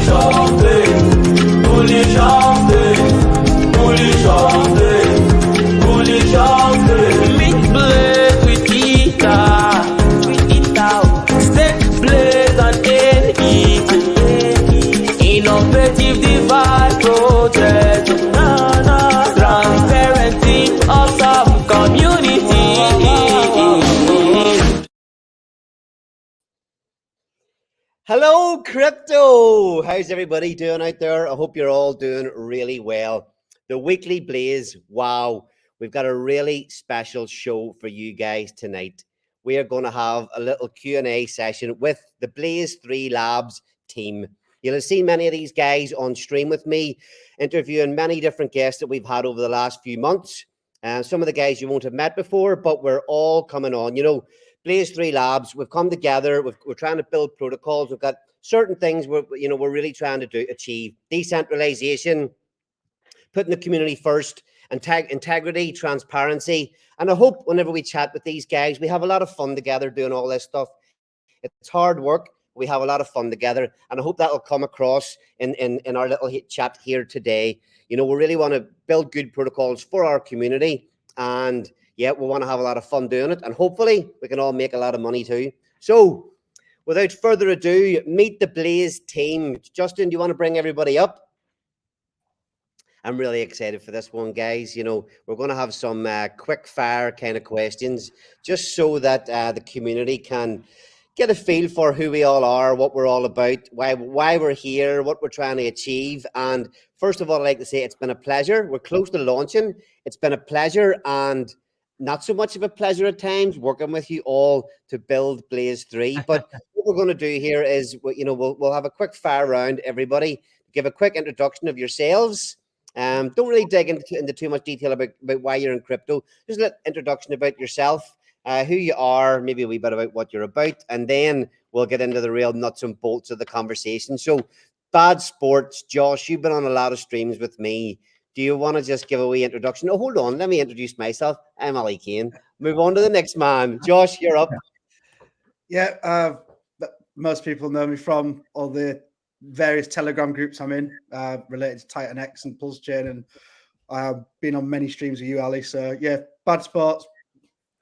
chanter, pour les chanter, pour les chanter, pour les chanter. Meet Blaze with Ita, set Blaze and innovative DeFi project, transparency of some community. Hello, crypto. How's everybody doing out there? I hope you're all doing really well. The weekly Blaze. Wow, we've got a really special show for you guys tonight. We are going to have a little Q&A session with the Blaze 3 Labs team. You'll have seen many of these guys on stream with me, interviewing many different guests that we've had over the last few months. Some of the guys you won't have met before, but we're all coming on. You know, Blaze 3 Labs, we've come together, we're trying to build protocols, we've got certain things we're really trying to achieve. Decentralization, putting the community first, integrity, transparency. And I hope whenever we chat with these guys, we have a lot of fun together doing all this stuff. It's hard work. We have a lot of fun together. And I hope that will come across in our little chat here today. You know, we really want to build good protocols for our community. And yeah, we want to have a lot of fun doing it. And hopefully we can all make a lot of money too. So without further ado, meet the Blaze team. Justin, do you want to bring everybody up? I'm really excited for this one, guys. You know, we're going to have some quick fire kind of questions just so that the community can get a feel for who we all are, what we're all about, why we're here, what we're trying to achieve. And first of all, I'd like to say it's been a pleasure. We're close to launching. It's been a pleasure and not so much of a pleasure at times working with you all to build Blaze 3. But what we're going to do here is, you know, we'll have a quick fire round, everybody. Give a quick introduction of yourselves. Don't really dig into too much detail about why you're in crypto. Just a little introduction about yourself. Who you are, maybe a wee bit about what you're about, and then we'll get into the real nuts and bolts of the conversation. So, Bad Sports, Josh, you've been on a lot of streams with me. Do you want to just give a wee introduction? Oh, hold on, let me introduce myself. I'm Ali Kane. Move on to the next man. Josh, you're up. Yeah, most people know me from all the various Telegram groups I'm in, related to Titan X and Pulse Chain, and I've been on many streams with you, Ali. So, yeah, Bad Sports,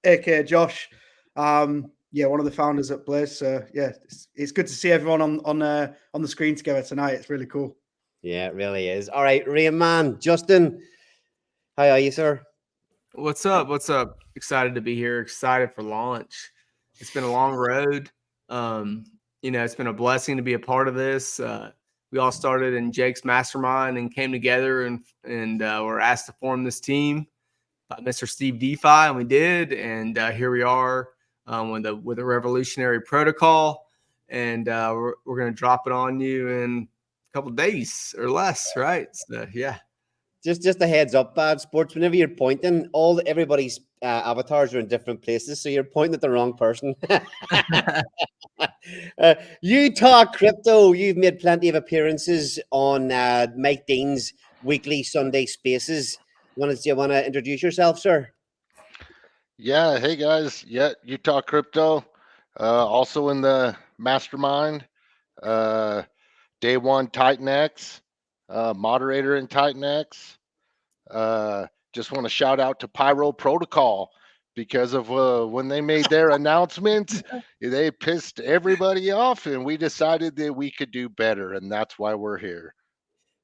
aka Josh, yeah, one of the founders at Blaze. So yeah, it's good to see everyone on the screen together tonight. It's really cool. Yeah, it really is. All right, Rain Man, Justin, how are you, sir? What's up? What's up? Excited to be here. Excited for launch. It's been a long road. You know, it's been a blessing to be a part of this. We all started in Jake's mastermind and came together and were asked to form this team. Mr. Steve DeFi, and we did, and here we are with a revolutionary protocol, and we're going to drop it on you in a couple of days or less, right? So, yeah. Just a heads up, Bad Sports. Whenever you're pointing, everybody's avatars are in different places, so you're pointing at the wrong person. Utah Crypto, you've made plenty of appearances on Mike Dean's weekly Sunday Spaces. Do you want to introduce yourself, sir? Yeah, hey guys. Yeah, Utah Crypto, also in the mastermind. Day one Titan X, moderator in Titan X. Just want to shout out to Pyro Protocol because of when they made their announcement, they pissed everybody off, and we decided that we could do better, and that's why we're here.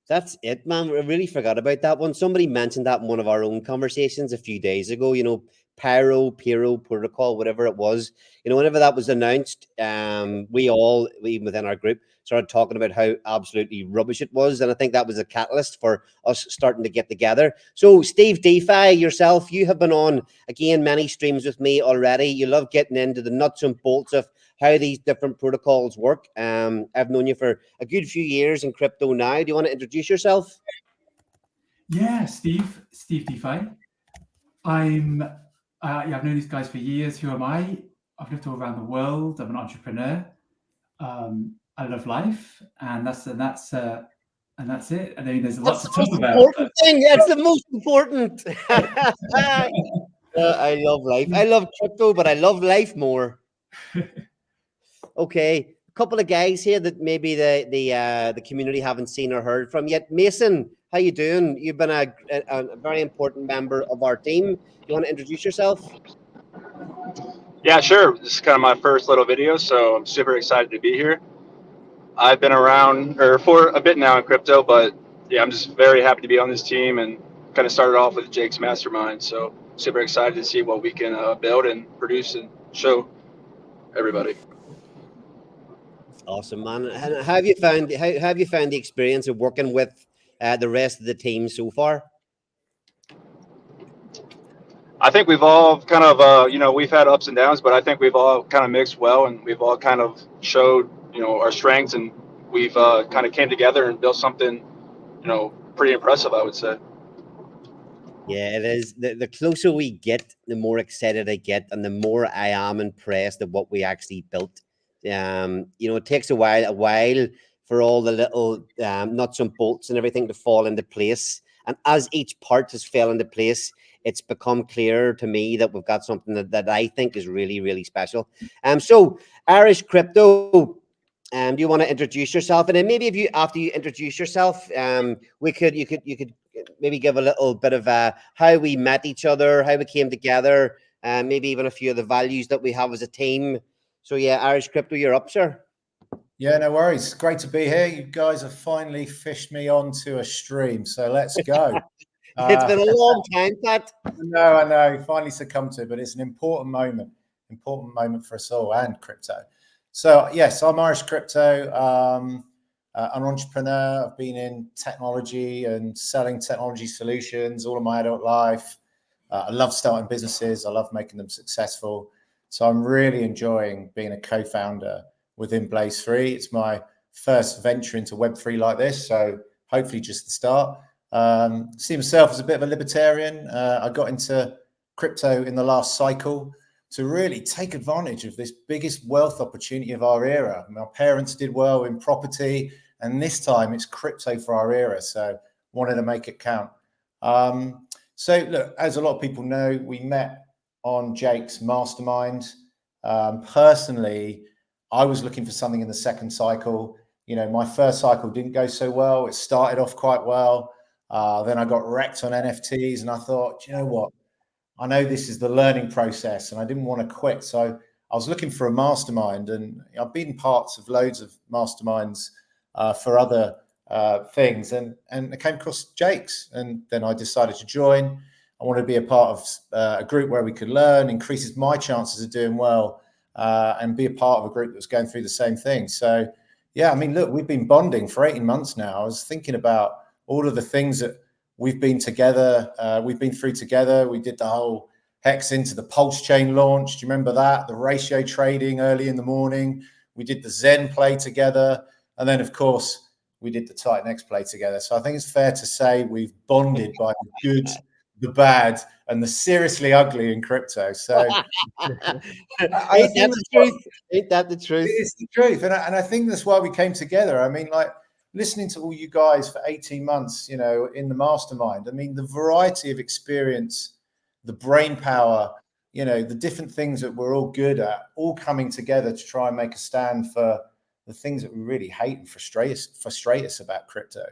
That's it, man. I really forgot about that one. Somebody mentioned that in one of our own conversations a few days ago, you know, Pyro Protocol, whatever it was. You know, whenever that was announced, we even within our group, started talking about how absolutely rubbish it was. And I think that was a catalyst for us starting to get together. So, Steve DeFi, yourself, you have been on, again, many streams with me already. You love getting into the nuts and bolts of how these different protocols work. I've known you for a good few years in crypto now. Do you want to introduce yourself? Yeah, Steve DeFi. I've known these guys for years. Who am I? I've lived all around the world. I'm an entrepreneur. I love life, and that's it. I mean, there's a lot to talk about. That's the most important. I love life. I love crypto, but I love life more. Okay, couple of guys here that maybe the community haven't seen or heard from yet. Mason, how you doing? You've been a very important member of our team. You want to introduce yourself? Yeah, sure. This is kind of my first little video, so I'm super excited to be here. I've been around for a bit now in crypto, but yeah, I'm just very happy to be on this team and kind of started off with Jake's mastermind. So super excited to see what we can build and produce and show everybody. Awesome, man. And how have you found the experience of working with the rest of the team so far? I think we've all kind of, we've had ups and downs, but I think we've all kind of mixed well, and we've all kind of showed, our strengths, and we've kind of came together and built something, pretty impressive, I would say. Yeah, it is. The closer we get, the more excited I get, and the more I am impressed at what we actually built. It takes a while for all the little nuts and bolts and everything to fall into place. And as each part has fell into place, it's become clearer to me that we've got something that I think is really, really special. So Irish Crypto, do you want to introduce yourself? And then maybe after you introduce yourself, you could maybe give a little bit of how we met each other, how we came together, maybe even a few of the values that we have as a team. So yeah, Irish Crypto, you're up, sir. Yeah, no worries. Great to be here. You guys have finally fished me onto a stream, so let's go. It's been a long time, Pat. I know. Finally succumbed to it, but it's an important moment for us all and crypto. So yes, I'm Irish Crypto. I'm an entrepreneur. I've been in technology and selling technology solutions all of my adult life. I love starting businesses. I love making them successful. So I'm really enjoying being a co-founder within Blaze 3. It's my first venture into Web3 like this, so hopefully just the start. See myself as a bit of a libertarian. I got into crypto in the last cycle to really take advantage of this biggest wealth opportunity of our era. My parents did well in property, and this time it's crypto for our era, so wanted to make it count. So look, as a lot of people know, we met on Jake's mastermind. Personally, I was looking for something in the second cycle. My first cycle didn't go so well. It started off quite well. Then I got wrecked on NFTs, and I thought, you know what? I know this is the learning process, and I didn't want to quit. So I was looking for a mastermind, and I've been parts of loads of masterminds for other things, and I came across Jake's, and then I decided to join. I wanted to be a part of a group where we could learn, increases my chances of doing well, and be a part of a group that was going through the same thing. So, yeah, I mean, look, we've been bonding for 18 months now. I was thinking about all of the things that we've been together. We've been through together. We did the whole Hex into the Pulse chain launch. Do you remember that? The ratio trading early in the morning. We did the Zen play together. And then, of course, we did the Titan X play together. So I think it's fair to say we've bonded by the good, the bad, and the seriously ugly in crypto. So Ain't that the truth? Ain't that the truth? It's the truth. And I think that's why we came together. I mean, like, listening to all you guys for 18 months, in the mastermind, I mean, the variety of experience, the brain power, the different things that we're all good at, all coming together to try and make a stand for the things that we really hate and frustrate us about crypto.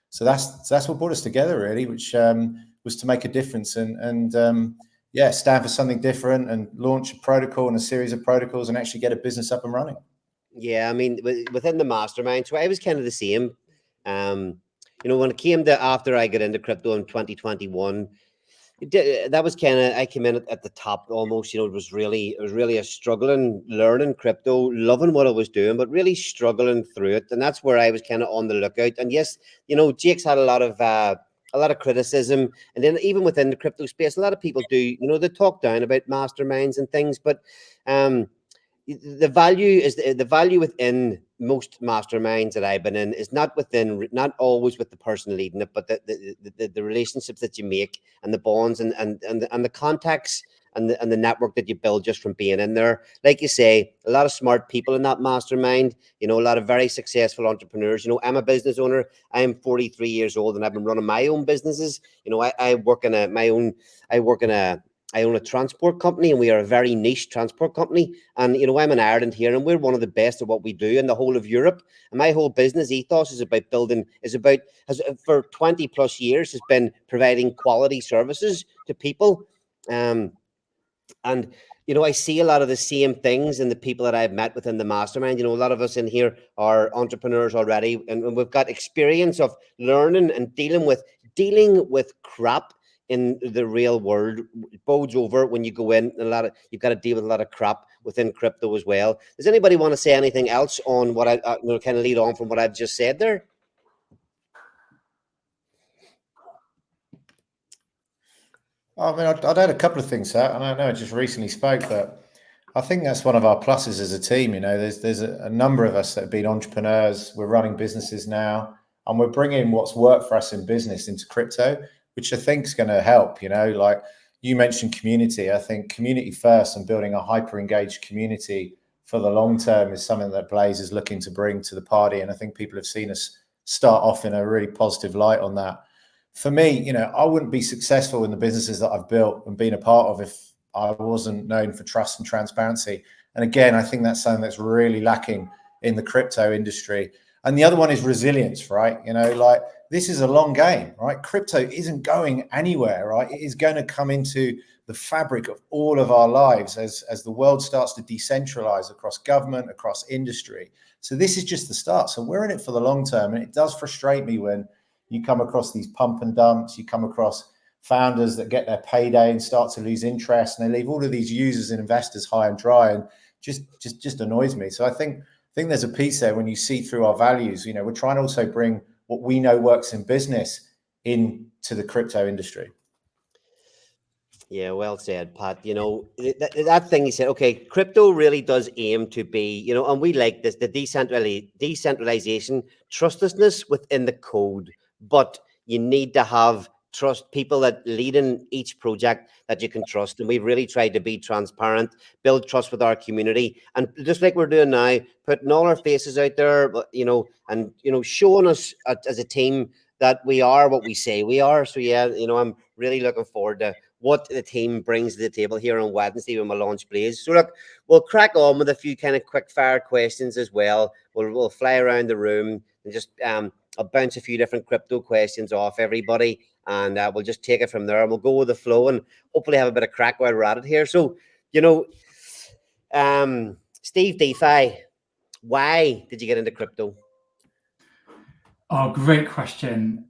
So that's what brought us together, really, which was to make a difference and stand for something different and launch a protocol and a series of protocols and actually get a business up and running. Yeah, I mean, within the mastermind, so I was kind of the same. When it came to after I got into crypto in 2021, that was kind of, I came in at the top almost. It was really a struggling learning crypto, loving what I was doing, but really struggling through it. And that's where I was kind of on the lookout. And yes, Jake's had a lot of criticism, and then even within the crypto space, a lot of people do, they talk down about masterminds and things, but the value within most masterminds that I've been in is not always with the person leading it, but the relationships that you make and the bonds and the contacts and the network that you build just from being in there. Like you say, a lot of smart people in that mastermind, a lot of very successful entrepreneurs. I'm a business owner. I'm 43 years old and I've been running my own businesses. I work in a I own a transport company, and we are a very niche transport company. And I'm in Ireland here, and we're one of the best at what we do in the whole of Europe. And my whole business ethos is about has for 20 plus years has been providing quality services to people. And I see a lot of the same things in the people that I've met within the mastermind. A lot of us in here are entrepreneurs already, and we've got experience of learning and dealing with crap in the real world. It bodes over when you go in. You've got to deal with a lot of crap within crypto as well. Does anybody want to say anything else on what I kind of lead on from what I've just said there? I mean, I'd add a couple of things, Sat, and I know I just recently spoke, but I think that's one of our pluses as a team. There's a number of us that have been entrepreneurs. We're running businesses now, and we're bringing what's worked for us in business into crypto, which I think is going to help. Like you mentioned community. I think community first and building a hyper engaged community for the long term is something that Blaze is looking to bring to the party. And I think people have seen us start off in a really positive light on that. For me, I wouldn't be successful in the businesses that I've built and been a part of if I wasn't known for trust and transparency. And again, I think that's something that's really lacking in the crypto industry. And the other one is resilience, right? Like this is a long game, right? Crypto isn't going anywhere, right? It is going to come into the fabric of all of our lives as the world starts to decentralize across government, across industry. So this is just the start. So we're in it for the long term. And it does frustrate me when you come across these pump and dumps, you come across founders that get their payday and start to lose interest, and they leave all of these users and investors high and dry, and just annoys me. So I think there's a piece there when you see through our values. We're trying to also bring what we know works in business into the crypto industry. Yeah, well said, Pat. That thing you said, okay, crypto really does aim to be, and we like this, the decentralization, trustlessness within the code, but you need to have trust people that lead in each project that you can trust. And we've really tried to be transparent, build trust with our community. And just like we're doing now, putting all our faces out there, and, showing us as a team that we are what we say we are. So yeah, I'm really looking forward to what the team brings to the table here on Wednesday when we launch Blaze. So look, we'll crack on with a few kind of quick fire questions as well. We'll fly around the room and just I'll bounce a few different crypto questions off everybody, and we'll just take it from there, and we'll go with the flow and hopefully have a bit of crack while we're at it here. So, Steve DeFi, why did you get into crypto? Oh, great question.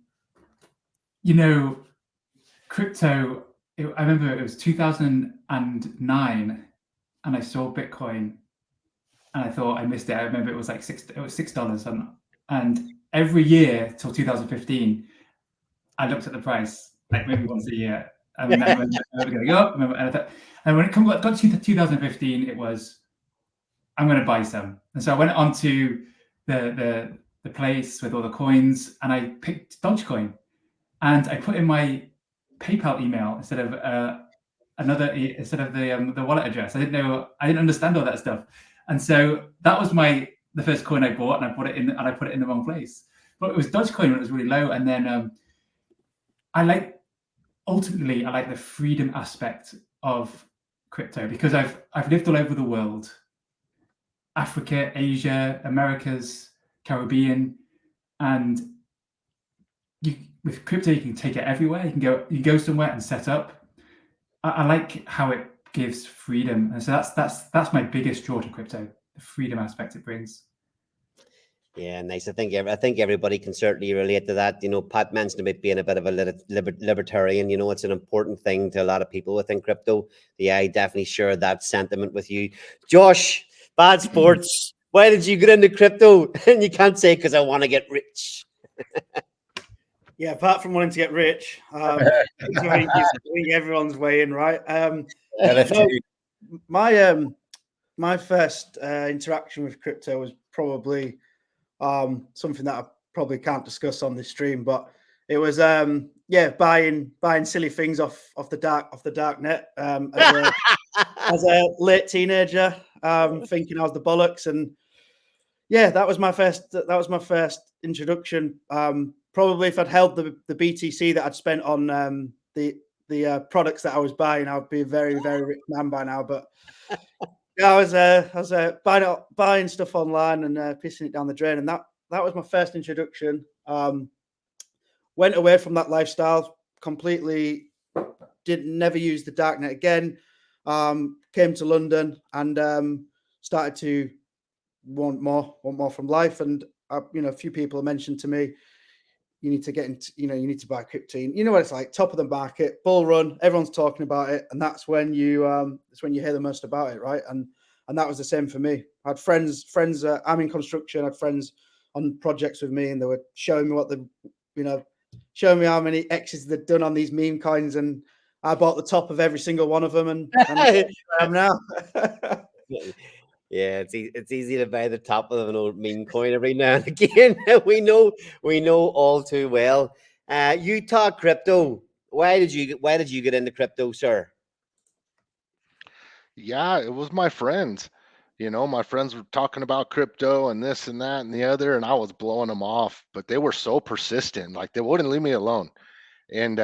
Crypto, I remember it was 2009 and I saw Bitcoin and I thought I missed it. I remember it was like $6. And every year till 2015, I looked at the price, like maybe once a year. And then I remember going up. And when it got to 2015, it was, I'm going to buy some. And so I went onto the place with all the coins and I picked Dogecoin. And I put in my PayPal email instead of the wallet address. I didn't understand all that stuff, and so that was the first coin I bought, and I put it in the wrong place. But it was Dogecoin when it was really low, and then I like the freedom aspect of crypto because I've lived all over the world, Africa, Asia, Americas, Caribbean, and with crypto, you can take it everywhere. You can go somewhere and set up. I like how it gives freedom, and so that's my biggest draw to crypto: the freedom aspect it brings. Yeah, nice. I think everybody can certainly relate to that. Pat mentioned about being a bit of a libertarian. It's an important thing to a lot of people within crypto. Yeah, I definitely share that sentiment with you, Josh. Bad sports. Why did you get into crypto? And you can't say because I want to get rich. Yeah, apart from wanting to get rich, I think everyone's way in, right? My first interaction with crypto was probably something that I probably can't discuss on this stream, but it was buying silly things off the dark net as a late teenager, thinking I was the bollocks, and yeah, that was my first introduction. Probably if I'd held the BTC that I'd spent on the the products that I was buying, I'd be a very, very rich man by now. But yeah, I was buying stuff online and pissing it down the drain, and that was my first introduction. Went away from that lifestyle completely. Never use the darknet again. Came to London and started to want more from life. And a few people have mentioned to me, you need to get into, you need to buy crypto. You know what it's like, top of the market, bull run, everyone's talking about it, and that's when you hear the most about it, right? And that was the same for me. I had friends. I'm in construction. I had friends on projects with me, and they were showing me showing me how many X's they'd done on these meme coins, and I bought the top of every single one of them, and I'm now. Yeah, it's easy to buy the top of an old meme coin every now and again. we know all too well. You talk crypto. Why did you get into crypto, sir? Yeah, it was my friends. My friends were talking about crypto and this and that and the other, and I was blowing them off, but they were so persistent, like they wouldn't leave me alone. And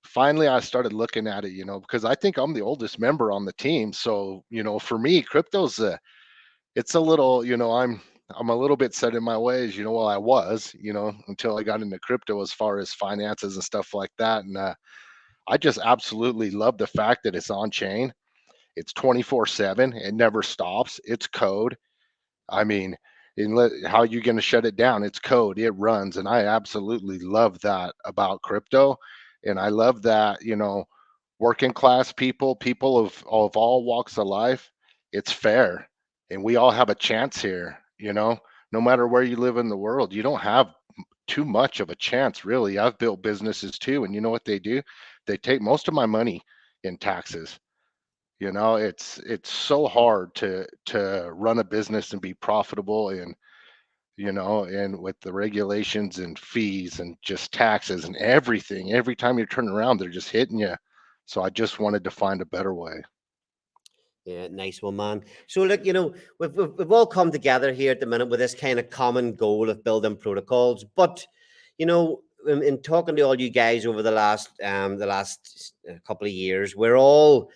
finally, I started looking at it, because I think I'm the oldest member on the team. So, for me, crypto's it's a little, I'm a little bit set in my ways, well, I was, until I got into crypto as far as finances and stuff like that. And I just absolutely love the fact that it's on chain. It's 24/7. It never stops. It's code. I mean, how are you going to shut it down? It's code. It runs. And I absolutely love that about crypto. And I love that, working class people of all walks of life, it's fair. And we all have a chance here, no matter where you live in the world. You don't have too much of a chance, really. I've built businesses too. And you know what they do? They take most of my money in taxes. It's so hard to run a business and be profitable, and and with the regulations and fees and just taxes and everything, every time you turn around, they're just hitting you. So I just wanted to find a better way. Yeah, nice one, man. So look, we've all come together here at the minute with this kind of common goal of building protocols. But in talking to all you guys over the last couple of years, we hold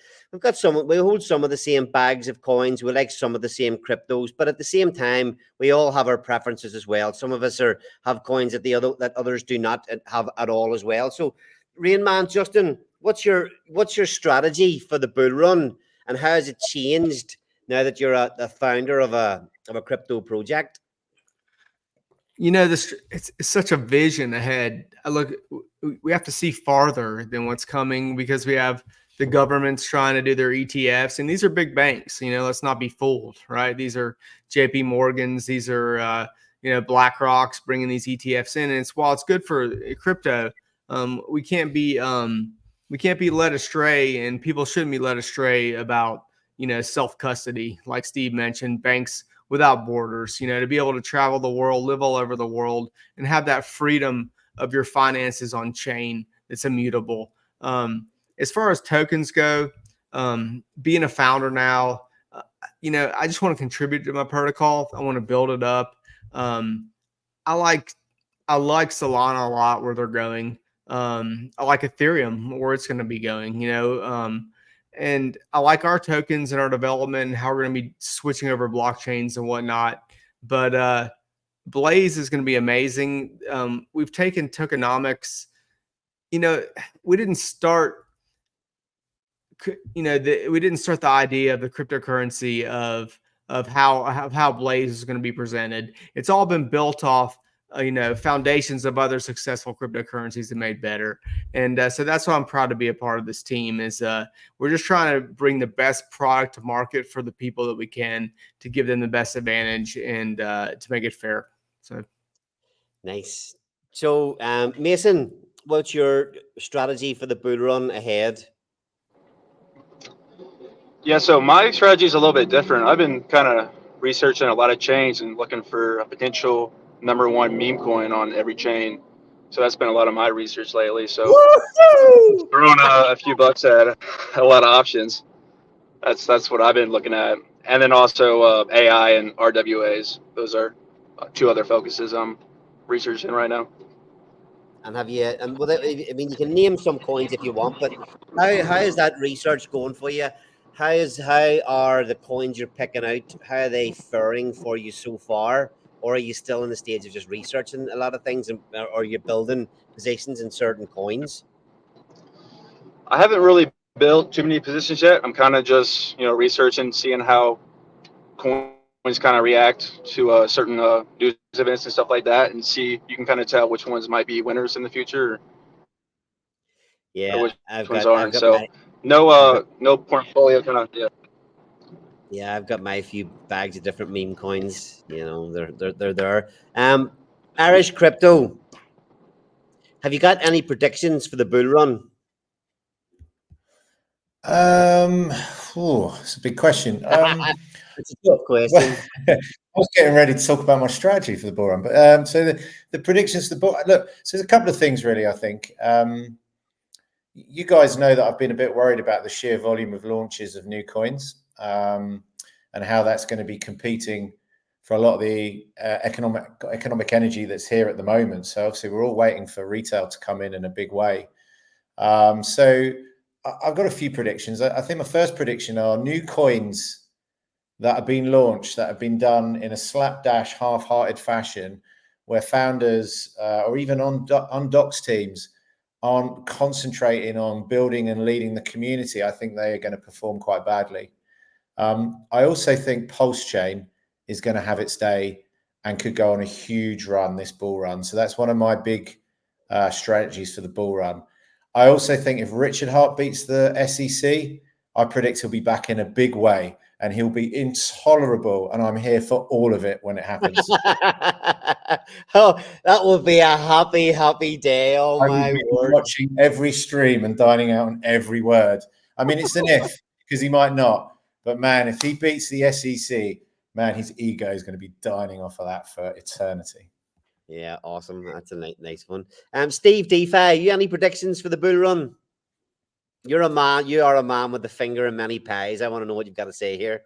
some of the same bags of coins. We like some of the same cryptos, but at the same time, we all have our preferences as well. Some of us have coins that others do not have at all as well. So, Rain Man, Justin, what's your strategy for the bull run, and how has it changed now that you're the founder of a crypto project? It's such a vision ahead. We have to see farther than what's coming, because we have the government's trying to do their ETFs, and these are big banks. Let's not be fooled, right? These are JP Morgans. These are BlackRock's bringing these ETFs in, and while it's good for crypto, we can't be led astray, and people shouldn't be led astray about self custody, like Steve mentioned, banks without borders, to be able to travel the world, live all over the world, and have that freedom of your finances on chain that's immutable. As far as tokens go, being a founder now, I just want to contribute to my protocol. I want to build it up. I like Solana a lot, where they're going. I like Ethereum, where it's going to be going, and I like our tokens and our development and how we're going to be switching over blockchains and whatnot. But Blaze is going to be amazing. We've taken tokenomics. We didn't start. We didn't start the idea of the cryptocurrency of how Blaze is going to be presented. It's all been built off foundations of other successful cryptocurrencies that made better. And so that's why I'm proud to be a part of this team. Is we're just trying to bring the best product to market for the people that we can, to give them the best advantage, and to make it fair. So nice. So Mason, what's your strategy for the bull run ahead? Yeah, so my strategy is a little bit different. I've been kind of researching a lot of chains and looking for a potential #1 meme coin on every chain. So that's been a lot of my research lately. So throwing a few bucks at a lot of options. That's what I've been looking at. And then also AI and RWAs. Those are two other focuses I'm researching right now. And have you? And I mean, you can name some coins if you want, but how is that research going for you? How are the coins you're picking out? How are they faring for you so far? Or are you still in the stage of just researching a lot of things, and or are you building positions in certain coins? I haven't really built too many positions yet. I'm kind of just researching, seeing how coins kind of react to certain news events and stuff like that, and see you can kind of tell which ones might be winners in the future, or Yeah, which I've ones got aren't. So no portfolio kind of I've got my few bags of different meme coins. They're there. Irish crypto. Have you got any predictions for the bull run? It's a big question. It's a tough question. I was getting ready to talk about my strategy for the bull run, but so the predictions for the bull. Look, so there's a couple of things really. I think you guys know that I've been a bit worried about the sheer volume of launches of new coins, and how that's going to be competing for a lot of the economic energy that's here at the moment. So obviously we're all waiting for retail to come in a big way. So I've got a few predictions. I think my first prediction are new coins that have been launched, that have been done in a slapdash, half-hearted fashion, where founders or even on docs teams aren't concentrating on building and leading the community. I think they are going to perform quite badly. I also think Pulse Chain is going to have its day and could go on a huge run, this bull run. So that's one of my big strategies for the bull run. I also think if Richard Hart beats the SEC, I predict he'll be back in a big way and he'll be intolerable. And I'm here for all of it when it happens. Oh, that will be a happy, happy day. Oh, my word. Watching every stream and dining out on every word. I mean, it's an if, because he might not. But man, if he beats the SEC, man, his ego is going to be dining off of that for eternity. Yeah, awesome. That's a nice one. Steve DeFi, you any predictions for the bull run? You're a man. You are a man with a finger in many pies. I want to know what you've got to say here.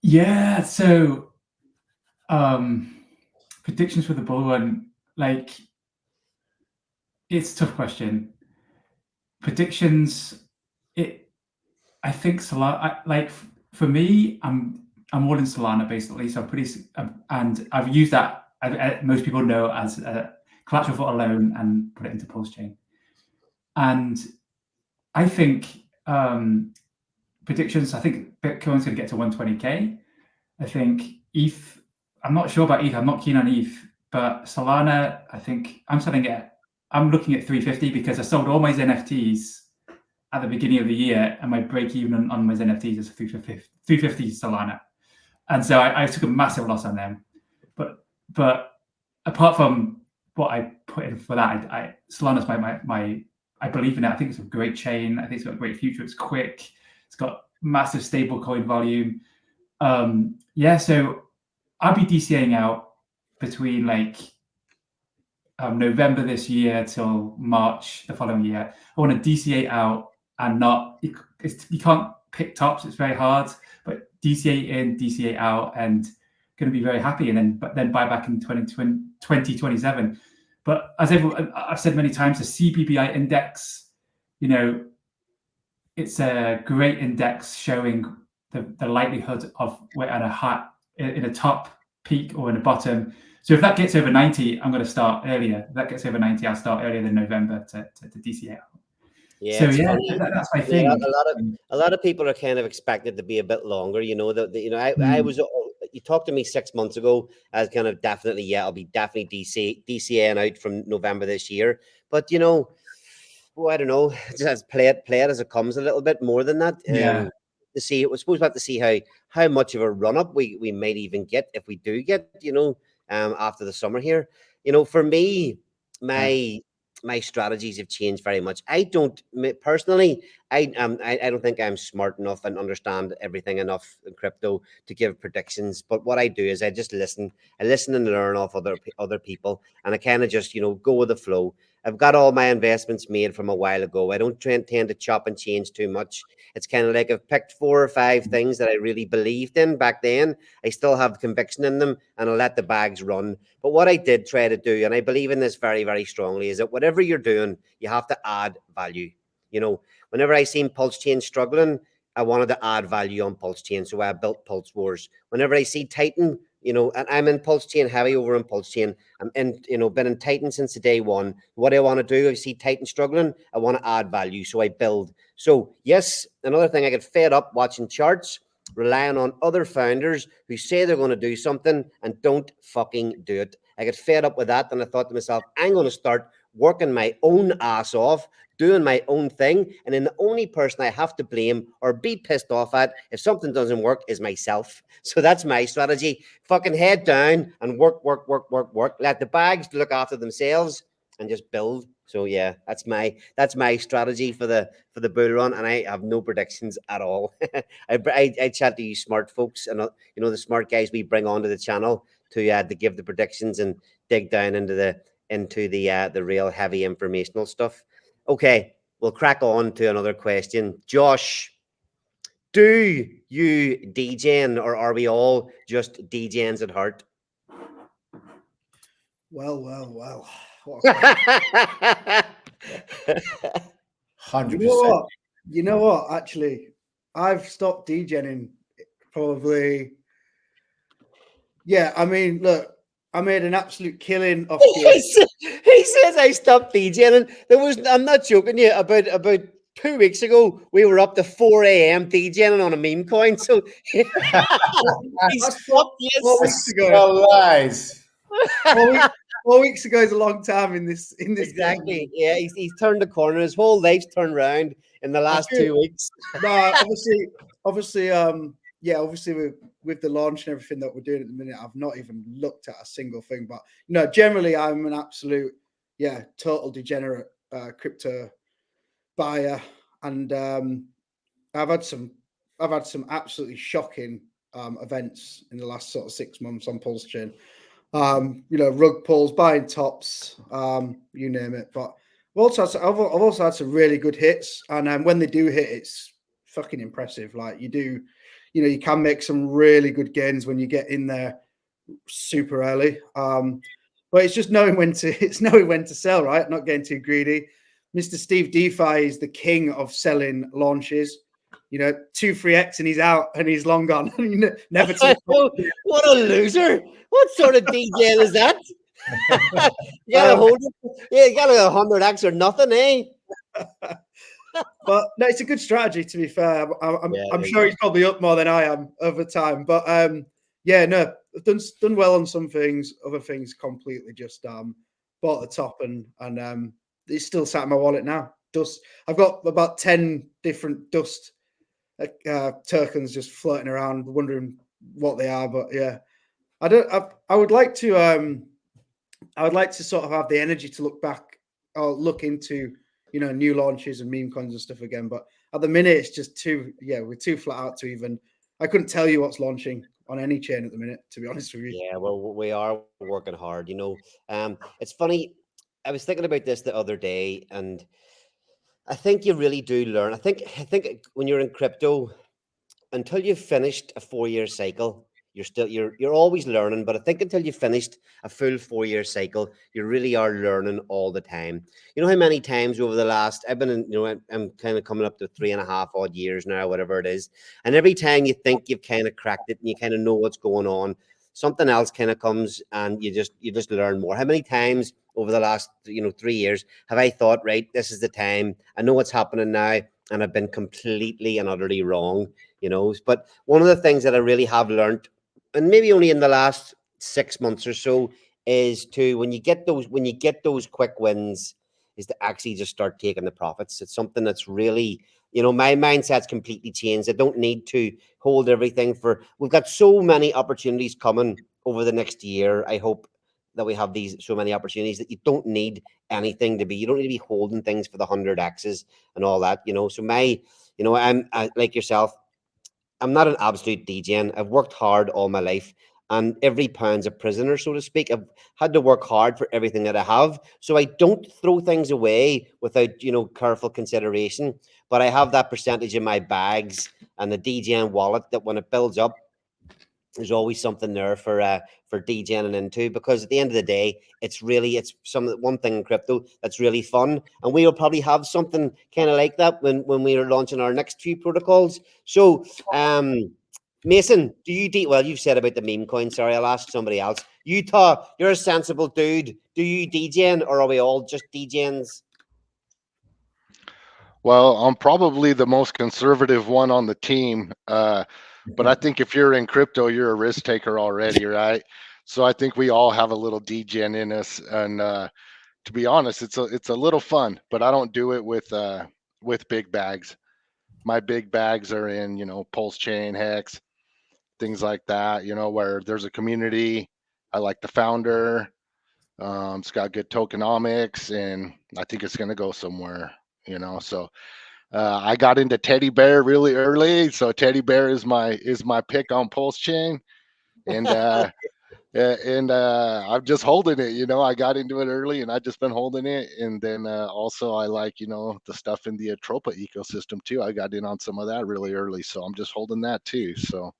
Yeah. So, predictions for the bull run, like, it's a tough question. Predictions. I think Solana. Like for me, I'm all in Solana basically. So I'm pretty, and I've used that. Most people know as a collateral for a loan and put it into Pulse Chain. And I think predictions. I think Bitcoin's going to get to 120K. I think ETH. I'm not sure about ETH. I'm not keen on ETH, but Solana. I think I'm selling it. I'm looking at 350 because I sold all my NFTs at the beginning of the year, and my break even on my NFTs is 350 Solana, and so I took a massive loss on them. But apart from what I put in for that, Solana's my I believe in it. I think it's a great chain. I think it's got a great future. It's quick. It's got massive stable coin volume. So I'll be DCAing out between November this year till March the following year. I want to DCA out and not, you can't pick tops. It's very hard, but DCA in, DCA out, and going to be very happy. And then buy back in 2027. But as I've said many times, the CBBI index, it's a great index showing the likelihood of we're at in a top peak or in a bottom. So if that gets over 90, I'm going to start earlier. If that gets over 90, I'll start earlier than November to DCA out. Yeah, so that's my thing. A lot of people are kind of expected to be a bit longer. I was. You talked to me 6 months ago as kind of definitely, I'll be definitely DCAing out from November this year. But I don't know, just play it as it comes a little bit more than that. To see, we're supposed to have to see how much of a run up we might even get if we do get after the summer here. For me, my strategies have changed very much. I don't personally. I don't think I'm smart enough and understand everything enough in crypto to give predictions. But what I do is I just listen. I listen and learn off other people, and I kind of just go with the flow. I've got all my investments made from a while ago. I don't tend to chop and change too much. It's kind of like I've picked 4 or 5 things that I really believed in back then. I still have conviction in them, and I'll let the bags run. But what I did try to do, and I believe in this very, very strongly, is that whatever you're doing, you have to add value. You know, whenever I seen Pulse Chain struggling, I wanted to add value on Pulse Chain, so I built Pulse Wars. Whenever I see Titan, you know, and I'm in Pulse Chain heavy over in Pulse Chain. I'm in, you know, been in Titan since the day one. What I want to do, I see Titan struggling, I want to add value, so I build. So yes, another thing, I get fed up watching charts, relying on other founders who say they're going to do something and don't fucking do it. I get fed up with that, and I thought to myself, I'm going to start working my own ass off, doing my own thing, and then the only person I have to blame or be pissed off at if something doesn't work is myself. So that's my strategy. Fucking head down and work. Let the bags look after themselves and just build. So yeah, that's my strategy for the bull run, and I have no predictions at all. I chat to you smart folks, and you know, the smart guys we bring onto the channel to give the predictions and dig down into the real heavy informational stuff. Okay, we'll crack on to another question. Josh, do you DJing, or are we all just DJs at heart? Well. What a 100%. You know what? Actually, I've stopped DJing probably. Yeah, I mean, look, I made an absolute killing off. He says I stopped DJing. I'm not joking you. About 2 weeks ago, we were up to 4 a.m. DJing on a meme coin. So he stopped. Yes, 4 weeks ago. Lies. 4 weeks ago is a long time in this. Exactly. Game. Yeah, he's turned the corner. His whole life's turned around in the last 2 weeks. No, obviously, with the launch and everything that we're doing at the minute, I've not even looked at a single thing. But generally, I'm an absolute, total degenerate crypto buyer, and I've had some absolutely shocking events in the last sort of 6 months on Pulse Chain. Rug pulls, buying tops, you name it. But I've also had some really good hits, and when they do hit, it's fucking impressive. Like you can make some really good gains when you get in there super early. But it's just knowing when to sell, right? Not getting too greedy. Mr. Steve DeFi is the king of selling launches. 2-3x and he's out and he's long gone. Never. What a loser! What sort of DJ is that? You gotta hold it. Yeah, you got 100x or nothing, eh? But no, it's a good strategy. To be fair, I'm sure he's probably up more than I am over time. But I've done well on some things. Other things completely just bought the top and it's still sat in my wallet now. Dust. I've got about 10 different dust tokens just floating around, wondering what they are. But yeah, I would like to sort of have the energy to look back or look into new launches and meme coins and stuff again. But at the minute, it's just we're too flat out to even. I couldn't tell you what's launching on any chain at the minute, to be honest with you. Yeah, well, we are working hard. It's funny. I was thinking about this the other day, and I think you really do learn. I think when you're in crypto, until you've finished a 4-year cycle, you're always learning. But I think until you've finished a full 4-year cycle, you really are learning all the time. You know how many times over the last, I've been in, I'm kind of coming up to 3.5 odd years now, whatever it is. And every time you think you've kind of cracked it and you kind of know what's going on, something else kind of comes and you just learn more. How many times over the last 3 years have I thought, right, this is the time, I know what's happening now, and I've been completely and utterly wrong, But one of the things that I really have learned, and maybe only in the last 6 months or so, is when you get those quick wins, is to actually just start taking the profits. It's something that's really, my mindset's completely changed. I don't need to hold everything we've got so many opportunities coming over the next year. I hope that we have so many opportunities that you don't need anything you don't need to be holding things for the 100x's and all that, So I'm like yourself, I'm not an absolute DJ. I've worked hard all my life. and every pound's a prisoner, so to speak. I've had to work hard for everything that I have, so I don't throw things away without careful consideration. But I have that percentage in my bags and the DJing wallet that when it builds up, there's always something there for DJing into, because at the end of the day, it's one thing in crypto that's really fun, and we will probably have something kind of like that when we are launching our next few protocols. So, Mason, do you well, you've said about the meme coin. Sorry, I'll ask somebody else. Utah, you're a sensible dude. Do you DJing, or are we all just DJs? Well, I'm probably the most conservative one on the team. But I think if you're in crypto, you're a risk taker already, right? So I think we all have a little DGen in us. And to be honest, it's a little fun, but I don't do it with big bags. My big bags are in, Pulse Chain, Hex, things like that, where there's a community. I like the founder. It's got good tokenomics, and I think it's going to go somewhere, so I got into Teddy Bear really early, so Teddy Bear is my pick on Pulse Chain, and I'm just holding it. I got into it early, and I just been holding it. And then also I like the stuff in the Atropa ecosystem too. I got in on some of that really early, so I'm just holding that too. So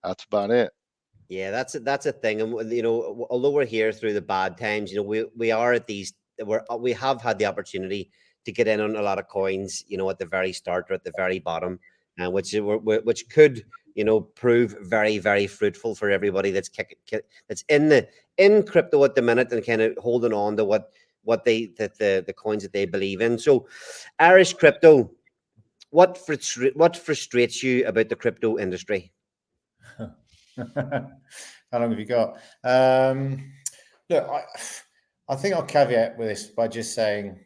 that's about it. Yeah, that's a thing, and although we're here through the bad times, we are at these. We have had the opportunity to get in on a lot of coins, at the very start or at the very bottom, and which could prove very, very fruitful for everybody that's in crypto at the minute and kind of holding on to the coins that they believe in. So, Irish crypto, what frustrates you about the crypto industry? How long have you got? Look, I think I'll caveat with this by just saying,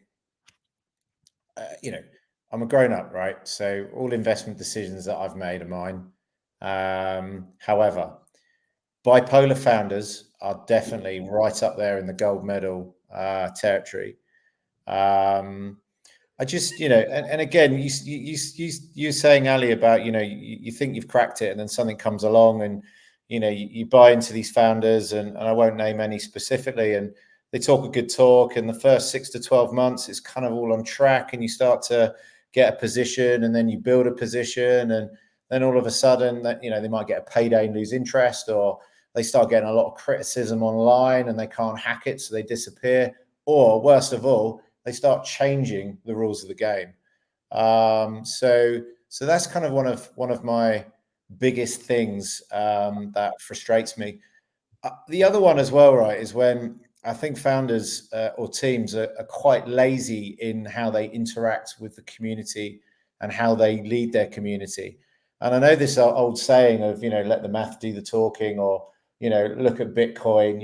I'm a grown up, right? So all investment decisions that I've made are mine. However, bipolar founders are definitely right up there in the gold medal territory. I just, and again, you saying, Ali, about, you think you've cracked it, and then something comes along, and you buy into these founders, and I won't name any specifically, and they talk a good talk, and the first 6 to 12 months, it's kind of all on track, and you start to get a position, and then you build a position, and then all of a sudden that, they might get a payday and lose interest, or they start getting a lot of criticism online and they can't hack it, so they disappear, or worst of all, they start changing the rules of the game. So that's kind of one of my biggest things that frustrates me. The other one as well, right, is when I think founders or teams are quite lazy in how they interact with the community and how they lead their community. And I know this old saying of, let the math do the talking, or, look at Bitcoin,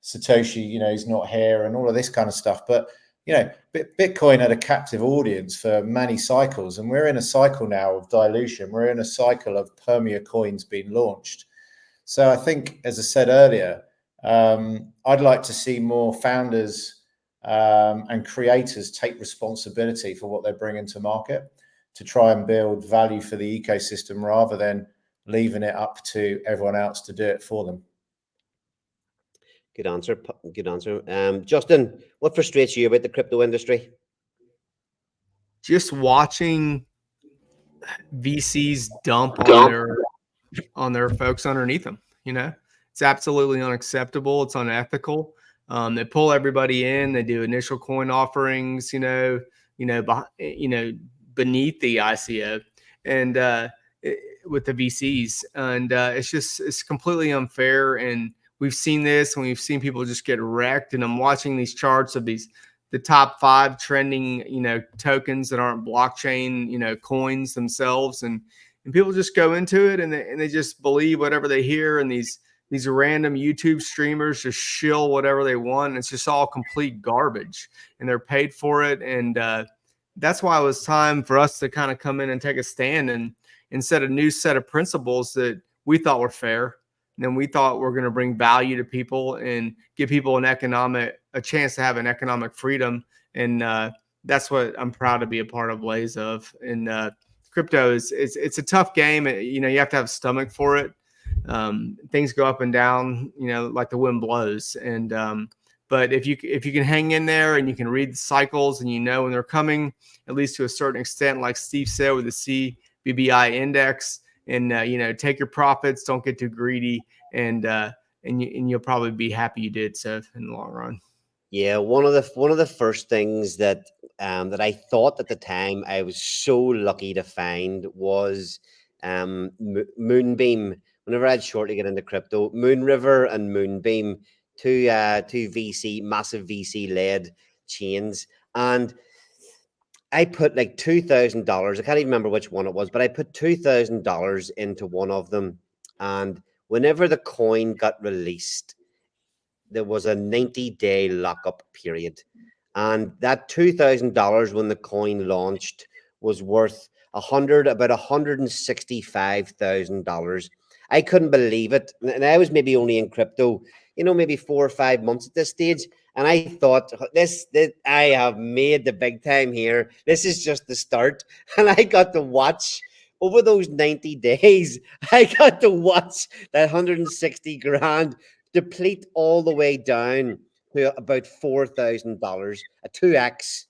Satoshi, he's not here, and all of this kind of stuff. But, Bitcoin had a captive audience for many cycles, and we're in a cycle now of dilution. We're in a cycle of Permia coins being launched. So I think, as I said earlier, I'd like to see more founders and creators take responsibility for what they bring into market to try and build value for the ecosystem, rather than leaving it up to everyone else to do it for them. Good answer. Good answer. Justin, what frustrates you about the crypto industry? Just watching VCs dump on their folks underneath them. It's absolutely unacceptable. It's unethical. They pull everybody in. They do initial coin offerings, beneath the ICO and with the VCs, and it's completely unfair. And we've seen this, and we've seen people just get wrecked. And I'm watching these charts of the top 5 trending, tokens that aren't blockchain, coins themselves, and people just go into it, and they just believe whatever they hear, and these random YouTube streamers just shill whatever they want. And it's just all complete garbage, and they're paid for it. And that's why it was time for us to kind of come in and take a stand and set a new set of principles that we thought were fair. And then we thought we're going to bring value to people and give people a chance to have an economic freedom. And that's what I'm proud to be a part of Blaze of. And crypto it's a tough game. You have to have a stomach for it. things go up and down, like the wind blows. And but if you can hang in there and you can read the cycles and when they're coming, at least to a certain extent, like Steve said with the CBBI index, and take your profits, don't get too greedy, and you'll probably be happy you did so in the long run. Yeah, one of the first things that that I thought at the time I was so lucky to find was Moonbeam. Whenever I'd shortly get into crypto, Moonriver and Moonbeam, two massive VC led chains, and I put like $2,000. I can't even remember which one it was, but I put $2,000 into one of them, and whenever the coin got released, there was a 90-day lockup period, and that $2,000 when the coin launched was worth about $165,000. I couldn't believe it, and I was maybe only in crypto, maybe 4 or 5 months at this stage, and I thought this I have made the big time here. This is just the start, and I got to watch. Over those 90 days, I got to watch that 160 grand deplete all the way down to about $4,000, a 2x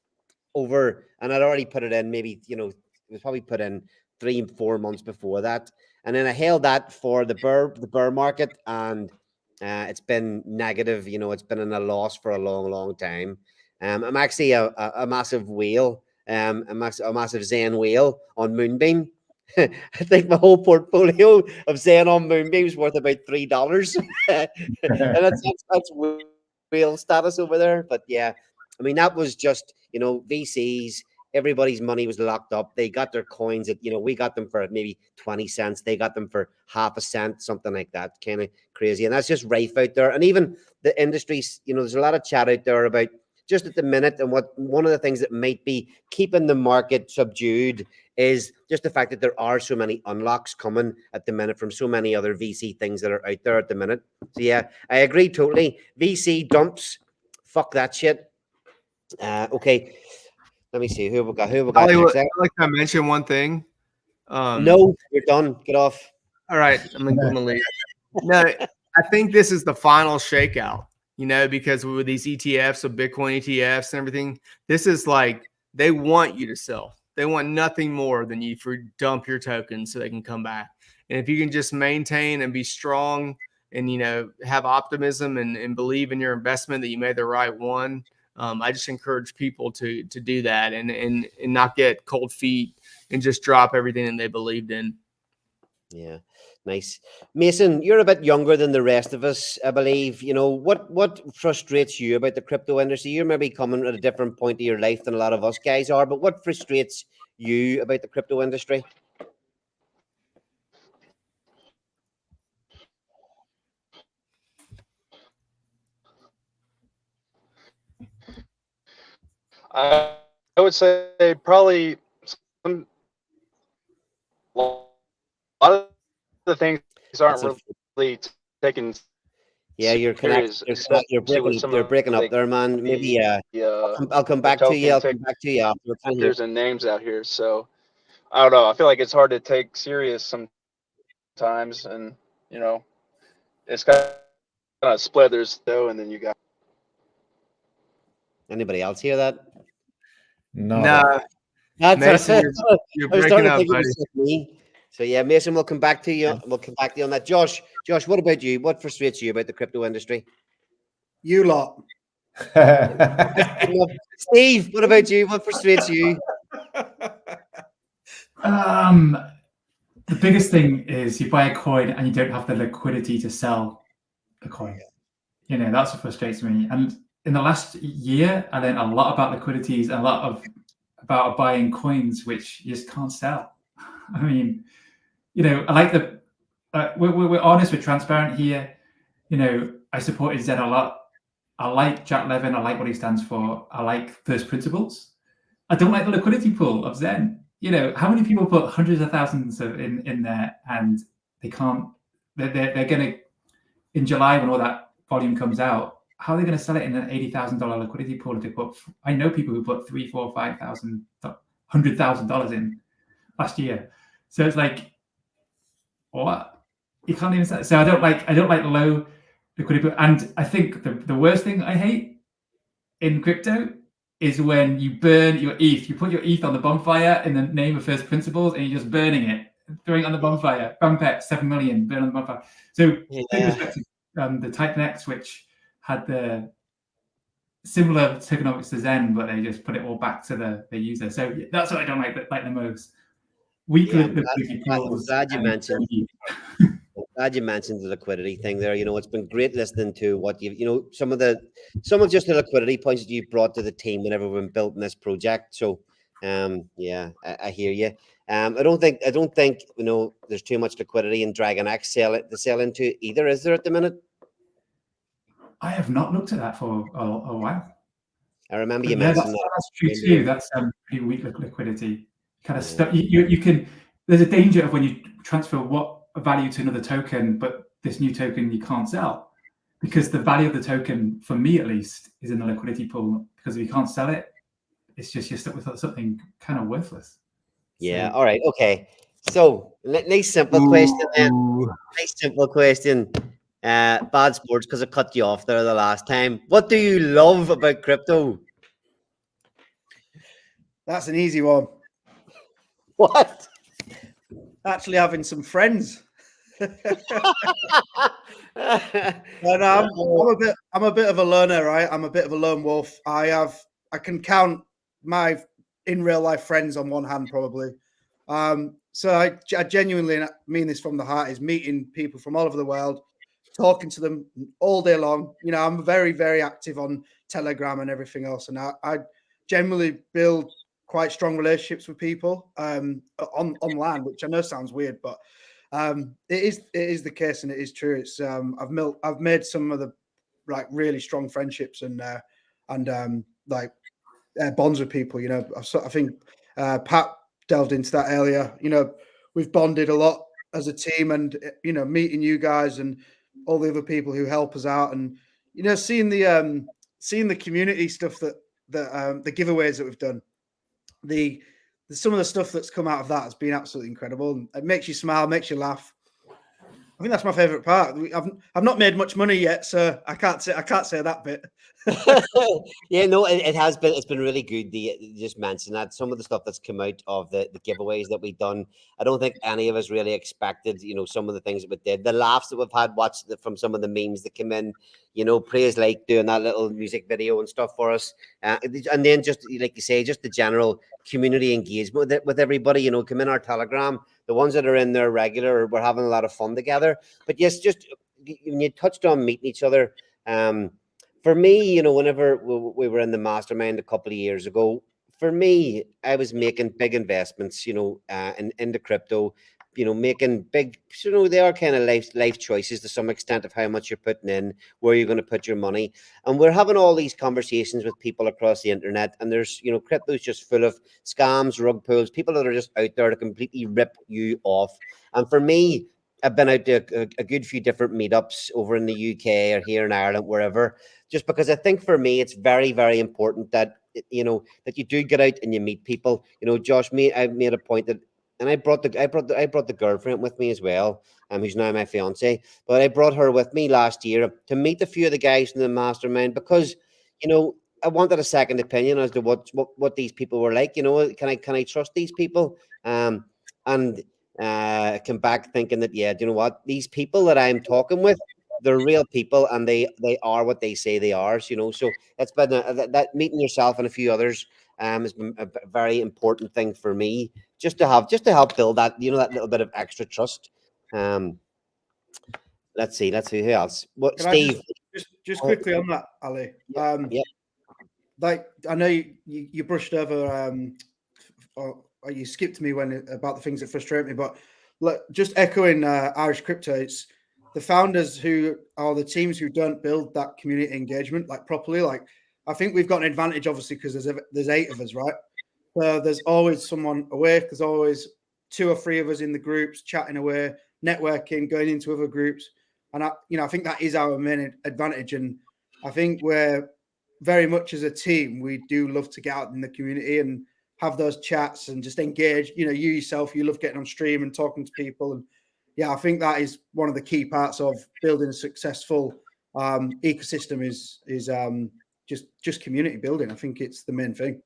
over. And I'd already put it in, maybe, it was probably put in 3-4 months before that. And then I held that for the bear market, and it's been negative. It's been in a loss for a long, long time. I'm actually a massive whale, a massive Zen whale on Moonbeam. I think my whole portfolio of Zen on Moonbeam is worth about $3. And that's whale status over there. But yeah, I mean, that was just, VCs, everybody's money was locked up. They got their coins at, we got them for maybe 20 cents. They got them for half a cent, something like that. Kind of crazy. And that's just rife out there. And even the industries, there's a lot of chat out there about just at the minute. And one of the things that might be keeping the market subdued is just the fact that there are so many unlocks coming at the minute from so many other VC things that are out there at the minute. So yeah, I agree totally. VC dumps, fuck that shit. Okay, let me see who we got. Hollywood, I'd like to mention one thing. No, you're done. Get off. All right, I'm gonna leave. No, I think this is the final shakeout. Because with these ETFs, of Bitcoin ETFs and everything, this is like they want you to sell. They want nothing more than you for dump your tokens so they can come back. And if you can just maintain and be strong and, have optimism and believe in your investment that you made the right one, I just encourage people to do that and not get cold feet and just drop everything that they believed in. Yeah, nice. Mason, you're a bit younger than the rest of us, I believe. What frustrates you about the crypto industry? You're maybe coming at a different point of your life than a lot of us guys are, but what frustrates you about the crypto industry? I would say probably a lot of the things aren't really taken. Yeah, you're connected. You're breaking up there, man. Maybe I'll come back to you. I'll come back to you after. There's names out here, so I don't know. I feel like it's hard to take serious sometimes, and it's kind of split. There's though, and then you got. Anybody else hear that? No. Mason, you're breaking up, buddy. Me. So yeah, Mason, we'll come back to you. We'll come back to you on that. Josh, what about you? What frustrates you about the crypto industry? You lot. Steve, what about you? What frustrates you? The biggest thing is you buy a coin and you don't have the liquidity to sell the coin. That's what frustrates me. And in the last year, I learned a lot about liquidities and a lot about buying coins which you just can't sell. I mean, I like we're honest, we're transparent here. I supported Zen a lot. I like Jack Levin. I like what he stands for. I like first principles. I don't like the liquidity pool of Zen. How many people put hundreds of thousands in there and they can't, they're going to, in July when all that volume comes out, how are they going to sell it in an $80,000 liquidity pool if they put, I know people who put $3,000, $4,000, $5,000, $100,000 in last year. So it's like, what? You can't even say. So I don't like low liquidity. And I think the worst thing I hate in crypto is when you burn your ETH. You put your ETH on the bonfire in the name of first principles, and you're just burning it, throwing it on the bonfire. Bumpet 7 million, burn on the bonfire. So big respect to the Titan-X, which had the similar tokenomics to Zen, but they just put it all back to the user. So that's what I don't like the most. Yeah, I'm glad you mentioned. I'm glad you mentioned the liquidity thing there. You know, it's been great listening to what some of just the liquidity points that you brought to the team whenever we've been building this project. So, yeah, I hear you. I don't think there's too much liquidity in Dragon X to sell into either. Is there at the minute? I have not looked at that for a while. I remember you mentioned that. That's true too. That's pretty weak liquidity. Kind of stuff. You can. There's a danger of when you transfer what value to another token, but this new token you can't sell, because the value of the token, for me at least, is in the liquidity pool. Because if you can't sell it, it's just you're stuck with something kind of worthless. Yeah. So, all right. Okay. So nice simple question then. Nice simple question. Bad sports, because I cut you off there the last time. What do you love about crypto? That's an easy one. What? Actually having some friends. And I'm a bit of a learner, right? I'm a bit of a lone wolf. I can count my in real life friends on one hand, probably. So I genuinely mean this from the heart, is meeting people from all over the world, talking to them all day long. You know, I'm very, very active on Telegram and everything else. And I generally build quite strong relationships with people online, which I know sounds weird, but it is the case, and it is true. It's I've made some of the really strong friendships and bonds with people. You know, I think Pat delved into that earlier. You know, we've bonded a lot as a team, and you know, meeting you guys and all the other people who help us out, and you know, seeing the community stuff that the giveaways that we've done. Some of the stuff that's come out of that has been absolutely incredible. It makes you smile, makes you laugh. I think that's my favorite part. I've not made much money yet, so I can't say that bit. Yeah, no, it has been. It's been really good. You just mentioned that some of the stuff that's come out of the giveaways that we've done. I don't think any of us really expected. You know, some of the things that we did, the laughs that we've had watched from some of the memes that came in. You know, praise like doing that little music video and stuff for us, and then just like you say, just the general community engagement with everybody. You know, come in our Telegram. The ones that are in there regular, we're having a lot of fun together. But yes, just when you touched on meeting each other, for me, you know, whenever we were in the mastermind a couple of years ago, for me, I was making big investments, you know, into crypto, you know, making big, you know, they are kind of life choices to some extent of how much you're putting in, where you're going to put your money. And we're having all these conversations with people across the internet, and there's, you know, crypto is just full of scams, rug pulls, people that are just out there to completely rip you off. And for me, I've been out to a good few different meetups over in the UK or here in Ireland, wherever, just because I think for me, it's very, very important that, you know, that you do get out and you meet people. You know, Josh, I made a point that, and I brought the girlfriend with me as well, who's now my fiance. But I brought her with me last year to meet a few of the guys in the mastermind, because, you know, I wanted a second opinion as to what these people were like. You know, can I trust these people? And come back thinking that, yeah, do you know what? These people that I'm talking with, they're real people, and they are what they say they are. You know, so that's been that meeting yourself and a few others has been a very important thing for me, just to help build that, you know, that little bit of extra trust. Let's see who else. What, Can Steve? Just quickly on that, Ali. Yeah. Like, I know you brushed over or you skipped me about the things that frustrate me, but look, just echoing Irish Crypto, it's the founders who are the teams who don't build that community engagement like properly. Like, I think we've got an advantage, obviously, because there's 8 of us, right? So there's always someone awake. There's always 2 or 3 of us in the groups chatting away, networking, going into other groups, and I think that is our main advantage. And I think we're very much as a team, we do love to get out in the community and have those chats and just engage. You know, you yourself, you love getting on stream and talking to people, and yeah, I think that is one of the key parts of building a successful ecosystem is just community building. I think it's the main thing.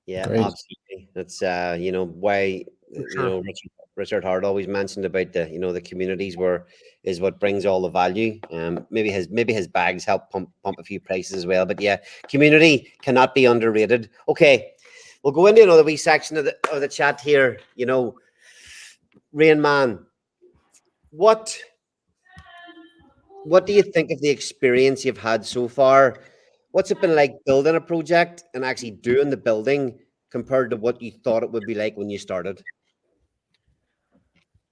Yeah, Great. absolutely. That's you know, why you know, Richard Hart always mentioned about the, you know, the communities is what brings all the value. Maybe his bags help pump a few prices as well. But yeah, community cannot be underrated. Okay, we'll go into another wee section of the chat here. You know, Rain Man, what do you think of the experience you've had so far? What's it been like building a project and actually doing the building compared to what you thought it would be like when you started?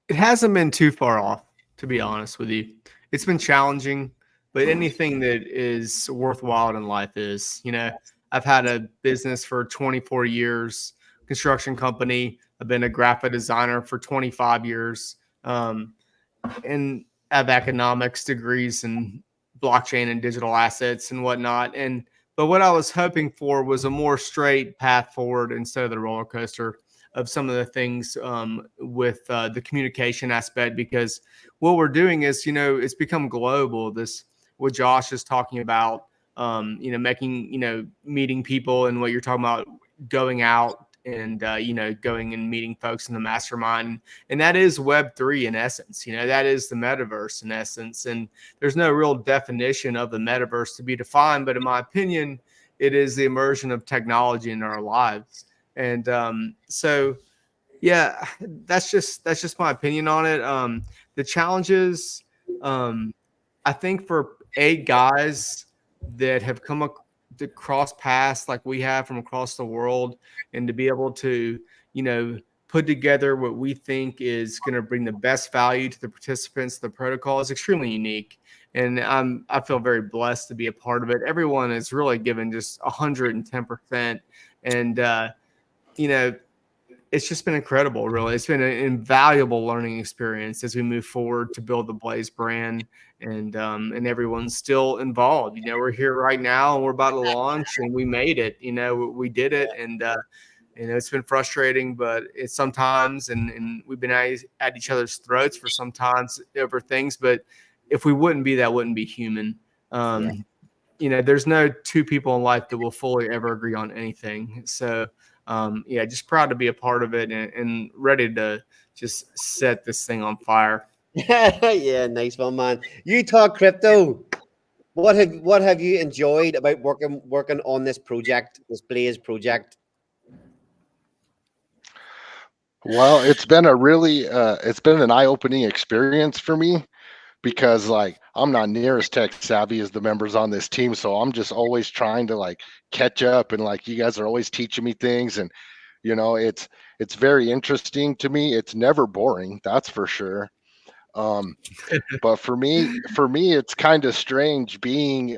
It hasn't been too far off, to be honest with you. It's been challenging, but anything that is worthwhile in life is, you know, I've had a business for 24 years, construction company. I've been a graphic designer for 25 years, and have economics degrees and blockchain and digital assets and whatnot. But what I was hoping for was a more straight path forward instead of the roller coaster of some of the things with the communication aspect, because what we're doing is, you know, it's become global. This, what Josh is talking about, you know, making, you know, meeting people, and what you're talking about, going out and, you know, going and meeting folks in the mastermind. And that is Web3 in essence, you know, that is the metaverse in essence. And there's no real definition of the metaverse to be defined, but in my opinion, it is the immersion of technology in our lives. And so, yeah, that's just my opinion on it. The challenges, I think for 8 guys that have come to cross paths like we have from across the world, and to be able to, you know, put together what we think is going to bring the best value to the participants, the protocol is extremely unique. And I feel very blessed to be a part of it. Everyone is really given just 110%. And, you know, it's just been incredible, really. It's been an invaluable learning experience as we move forward to build the Blaze brand, and everyone's still involved. You know, we're here right now and we're about to launch, and we made it. You know, we did it, and you know, it's been frustrating, but it's sometimes, and we've been at each other's throats for sometimes over things. But if we wouldn't be, that wouldn't be human. You know, there's no 2 people in life that will fully ever agree on anything. So, yeah, just proud to be a part of it, and ready to just set this thing on fire. Yeah, nice one, man. You talk crypto. What have you enjoyed about working on this project, this Blaze project? Well, it's been a really it's been an eye-opening experience for me, because like I'm not near as tech savvy as the members on this team, so I'm just always trying to like catch up, and like you guys are always teaching me things, and you know, it's very interesting to me. It's never boring, that's for sure. But for me, it's kind of strange being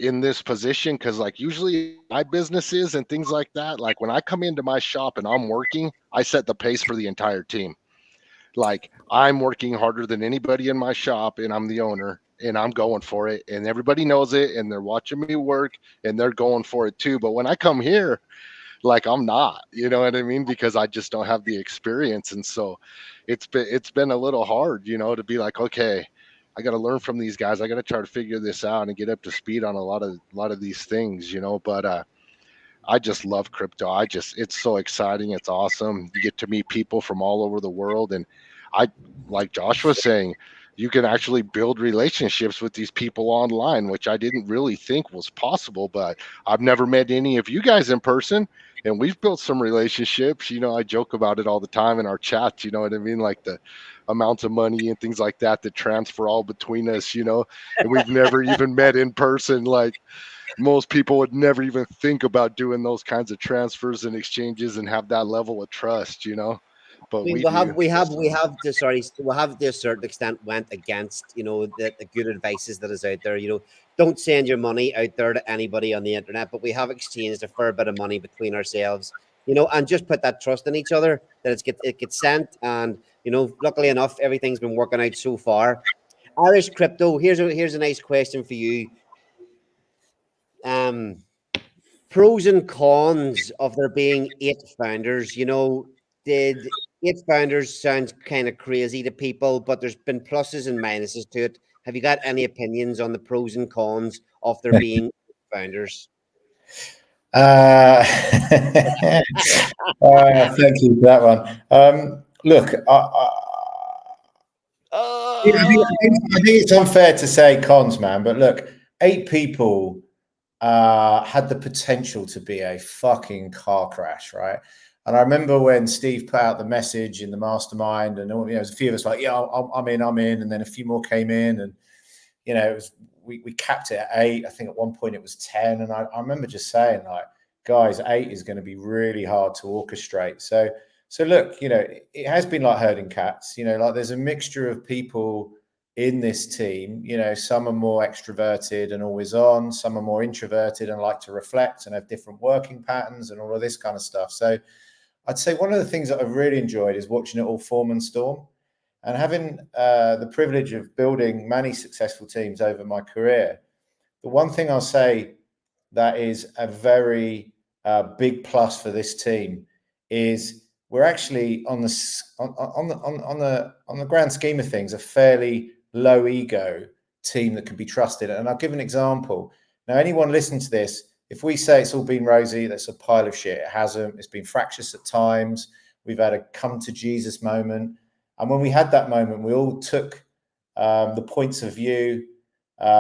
in this position, because like usually my businesses and things like that, like when I come into my shop and I'm working, I set the pace for the entire team. Like I'm working harder than anybody in my shop, and I'm the owner, and I'm going for it, and everybody knows it, and they're watching me work, and they're going for it too. But when I come here, like I'm not, you know what I mean? Because I just don't have the experience. And so it's been a little hard, you know, to be like, okay, I got to learn from these guys. I got to try to figure this out and get up to speed on a lot of these things, you know. But I just love crypto. It's so exciting. It's awesome. You get to meet people from all over the world. And I, like Josh was saying, you can actually build relationships with these people online, which I didn't really think was possible. But I've never met any of you guys in person, and we've built some relationships. You know, I joke about it all the time in our chats, you know what I mean? Like the amounts of money and things like that transfer all between us, you know, and we've never even met in person. Like, most people would never even think about doing those kinds of transfers and exchanges and have that level of trust, you know. But we do. We have to a certain extent went against, you know, the good advices that is out there. You know, don't send your money out there to anybody on the internet, but we have exchanged a fair bit of money between ourselves, you know, and just put that trust in each other that it gets sent. And, you know, luckily enough, everything's been working out so far. Irish crypto, here's a nice question for you. Pros and cons of there being 8 founders. You know, did eight founders sounds kind of crazy to people, but there's been pluses and minuses to it. Have you got any opinions on the pros and cons of there being founders? Thank you for that one. Look, I think it's unfair to say cons, man. But look, 8 people had the potential to be a fucking car crash, right? And I remember when Steve put out the message in the mastermind, and there's a few of us like, yeah, I'm in, and then a few more came in, and it was we capped it at 8. I think at one point it was 10, and I remember just saying like, guys, 8 is going to be really hard to orchestrate. So look, it has been like herding cats. Like there's a mixture of people in this team. Some are more extroverted and always on. Some are more introverted and like to reflect and have different working patterns and all of this kind of stuff. So I'd say one of the things that I've really enjoyed is watching it all form and storm, and having the privilege of building many successful teams over my career. The one thing I'll say that is a very big plus for this team is we're actually on the grand scheme of things a fairly low ego team that can be trusted. And I'll give an example. Now, anyone listening to this, if we say it's all been rosy, that's a pile of shit. It hasn't. It's been fractious at times. We've had a come to Jesus moment. And when we had that moment, we all took the points of view,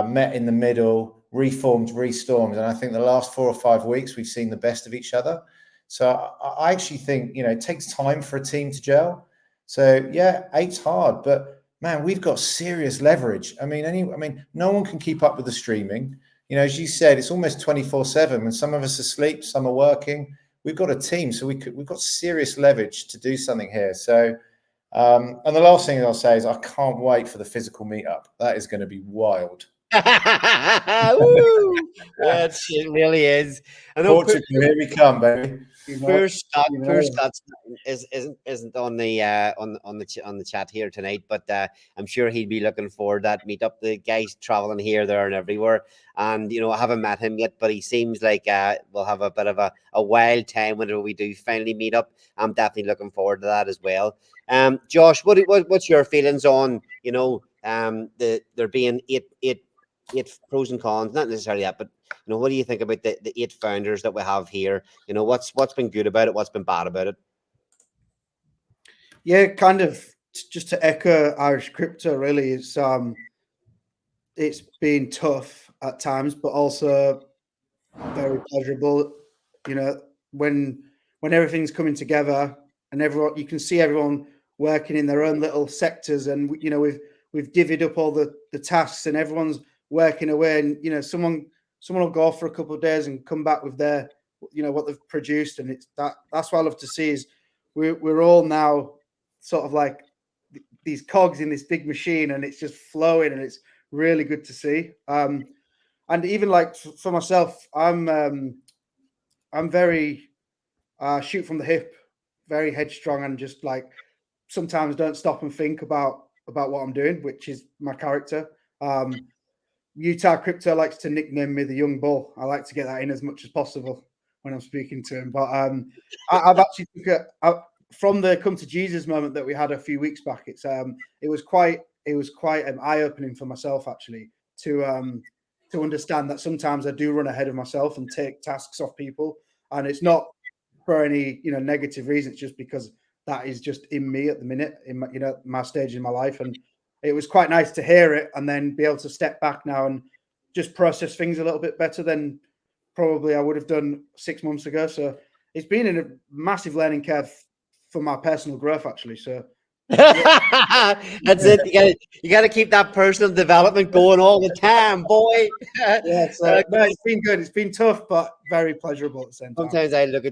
met in the middle, reformed, restormed. And I think the last 4 or 5 weeks, we've seen the best of each other. So I actually think, it takes time for a team to gel. So yeah, 8's hard, but man, we've got serious leverage. I mean, no one can keep up with the streaming. As you said, it's almost 24/7. When some of us are asleep, some are working. We've got a team, so we've got serious leverage to do something here. So, and the last thing I'll say is I can't wait for the physical meetup. That is going to be wild. Yes, it really is. I know Portugal, here we come, baby. Poor Scott isn't on the chat here tonight, but I'm sure he'd be looking forward to that meetup. The guy's traveling here, there, and everywhere, and I haven't met him yet, but he seems like we'll have a bit of a wild time whenever we do finally meet up. I'm definitely looking forward to that as well. Josh, what's your feelings on there being eight pros and cons? Not necessarily that, but what do you think about the 8 founders that we have here? What's been good about it? What's been bad about it? Yeah, kind of just to echo Irish Crypto, really, it's been tough at times, but also very pleasurable. When everything's coming together and everyone, you can see everyone working in their own little sectors, and we've divvied up all the tasks, and everyone's working away, and someone will go off for a couple of days and come back with their what they've produced, and that's what I love to see is we're all now sort of like these cogs in this big machine, and it's just flowing, and it's really good to see. And even like for myself, I'm very shoot from the hip, very headstrong, and just like sometimes don't stop and think about what I'm doing, which is my character. Utah Crypto likes to nickname me the young bull. I like to get that in as much as possible when I'm speaking to him. But I've actually from the come to Jesus moment that we had a few weeks back. It was quite eye-opening for myself actually to understand that sometimes I do run ahead of myself and take tasks off people, and it's not for any negative reason. It's just because that is just in me at the minute, in my, my stage in my life. And it was quite nice to hear it and then be able to step back now and just process things a little bit better than probably I would have done 6 months ago. So it's been a massive learning curve for my personal growth, actually. So that's it. You gotta keep that personal development going all the time, boy. Yeah, so no, it's been good. It's been tough, but very pleasurable at the same time. Sometimes I look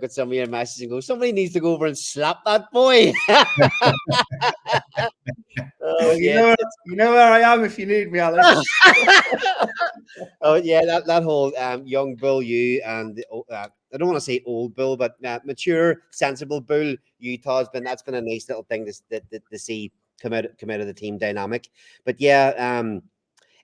at some of your messages and go, somebody needs to go over and slap that boy. Well, you know where I am if you need me, Alex. Oh yeah, that whole young bull you and I don't want to say old bull, but mature, sensible bull Utah's that's been a nice little thing to see come out of the team dynamic. But yeah,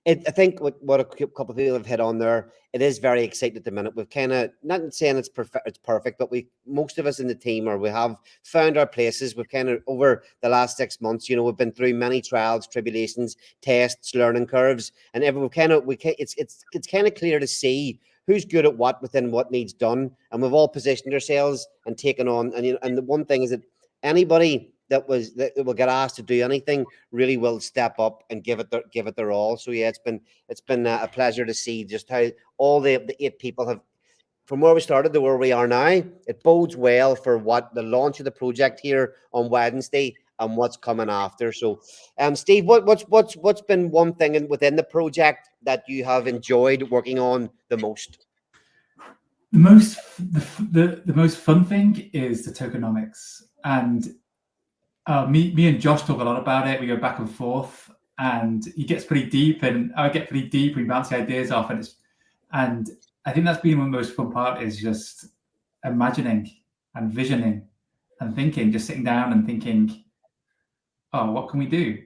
I think what a couple of people have hit on there, it is very exciting at the minute. We've kind of, not saying it's perfect, but most of us in the team, or we have found our places. We've kind of, over the last 6 months, we've been through many trials, tribulations, tests, learning curves, and it's kind of clear to see who's good at what within what needs done, and we've all positioned ourselves and taken on. And the one thing is that anybody that will get asked to do anything really will step up and give it their all. So yeah, it's been a pleasure to see just how all the 8 people have, from where we started to where we are now. It bodes well for what the launch of the project here on Wednesday and what's coming after. So, Steve, what's been one thing within the project that you have enjoyed working on the most? The most fun thing is the tokenomics, and me and Josh talk a lot about it. We go back and forth, and he gets pretty deep, and I get pretty deep. We bounce the ideas off, and I think that's been one of the most fun part, is just imagining and visioning and thinking, just sitting down and thinking, oh, what can we do?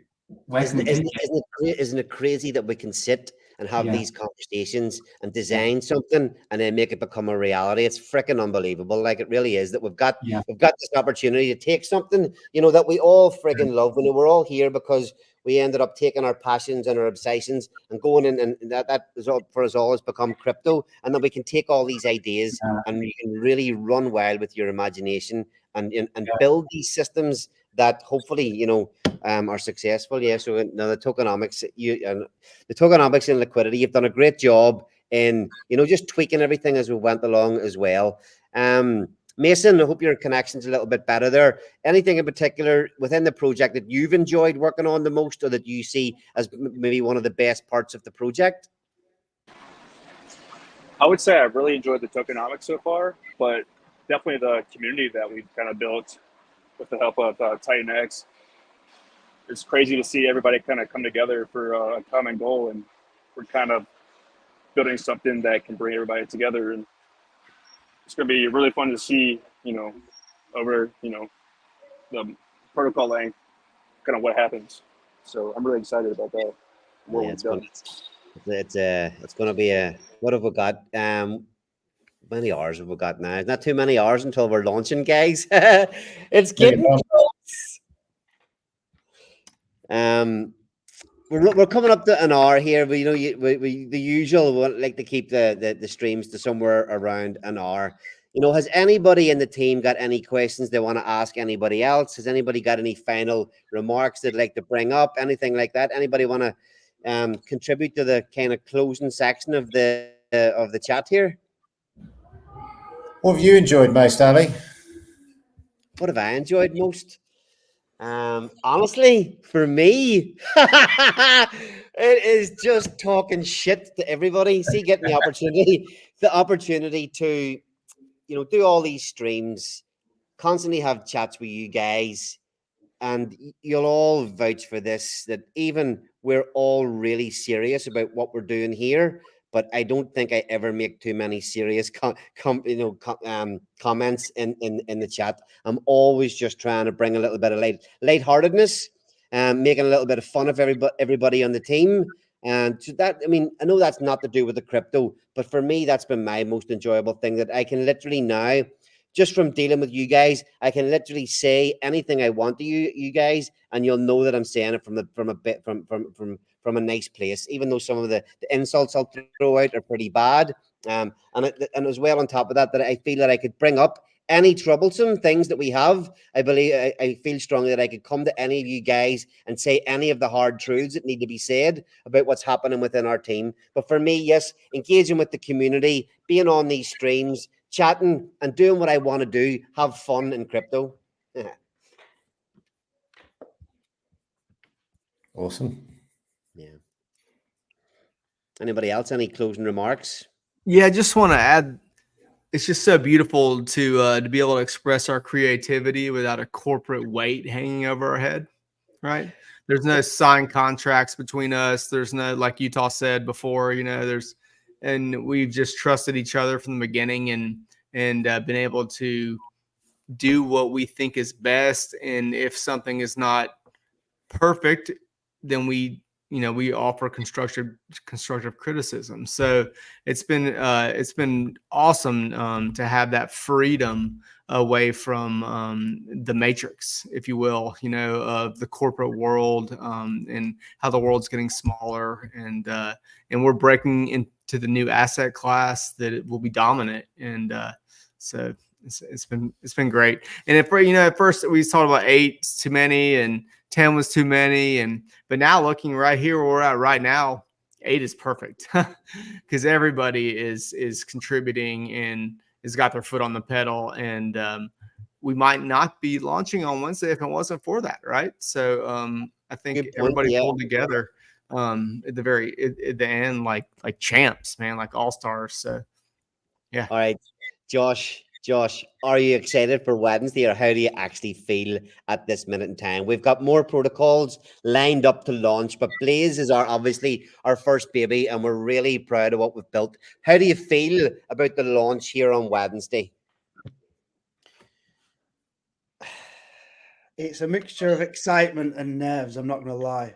Where can we take it? Isn't it crazy that we can sit and have these conversations and design something and then make it become a reality? It's freaking unbelievable. Like, it really is, that we've got this opportunity to take something, that we all freaking love. And we're all here because we ended up taking our passions and our obsessions and going in, and that is all, for us all, has become crypto. And then we can take all these ideas and you can really run wild with your imagination and build these systems that hopefully, are successful. Yeah. So now the tokenomics, the tokenomics and liquidity, you've done a great job in, just tweaking everything as we went along as well. Mason, I hope your connection's a little bit better there. Anything in particular within the project that you've enjoyed working on the most, or that you see as maybe one of the best parts of the project? I would say I've really enjoyed the tokenomics so far, but definitely the community that we've kind of built with the help of Titan X. It's crazy to see everybody kind of come together for a common goal, and we're kind of building something that can bring everybody together. And it's going to be really fun to see, over, the protocol length, kind of what happens. So I'm really excited about that. It's going to be what have we got? Many hours have we got now? Not too many hours until we're launching, guys. It's getting close. We're coming up to an hour here. We the usual, we like to keep the streams to somewhere around an hour. Has anybody in the team got any questions they want to ask anybody else? Has anybody got any final remarks they'd like to bring up? Anything like that? Anybody want to contribute to the kind of closing section of the chat here? What have you enjoyed most, Ali? What have I enjoyed most? Honestly, for me, it is just talking shit to everybody. See, getting the opportunity to, do all these streams, constantly have chats with you guys, and you'll all vouch for this, that even we're all really serious about what we're doing here. But I don't think I ever make too many serious comments in the chat. I'm always just trying to bring a little bit of lightheartedness, making a little bit of fun of everybody on the team. And to that, I know that's not to do with the crypto, but for me, that's been my most enjoyable thing, that I can literally now, just from dealing with you guys, I can literally say anything I want to you guys, and you'll know that I'm saying it from a nice place, even though some of the insults I'll throw out are pretty bad. And as well, on top of that, that I feel that I could bring up any troublesome things that we have. I feel strongly that I could come to any of you guys and say any of the hard truths that need to be said about what's happening within our team. But for me, yes, engaging with the community, being on these streams, chatting and doing what I want to do, have fun in crypto. Yeah. Awesome. Yeah. Anybody else? Any closing remarks? Yeah, I just want to add, it's just so beautiful to be able to express our creativity without a corporate weight hanging over our head, right? There's no signed contracts between us. There's no, like Utah said before, and we've just trusted each other from the beginning and been able to do what we think is best. And if something is not perfect, then we we offer constructive criticism. So it's been awesome to have that freedom away from the matrix, if you will, of the corporate world, and how the world's getting smaller, and we're breaking into the new asset class that it will be dominant. And so it's been great. And at first we talked about 8's too many and 10 was too many, but now looking right here where we're at right now, 8 is perfect because everybody is contributing and has got their foot on the pedal. And we might not be launching on Wednesday if it wasn't for that, right? So I think everybody pulled together at the end like champs, man, like all stars. So yeah. All right, Josh, are you excited for Wednesday, or how do you actually feel at this minute in time? We've got more protocols lined up to launch, but Blaze is obviously our first baby, and we're really proud of what we've built. How do you feel about the launch here on Wednesday? It's a mixture of excitement and nerves, I'm not going to lie.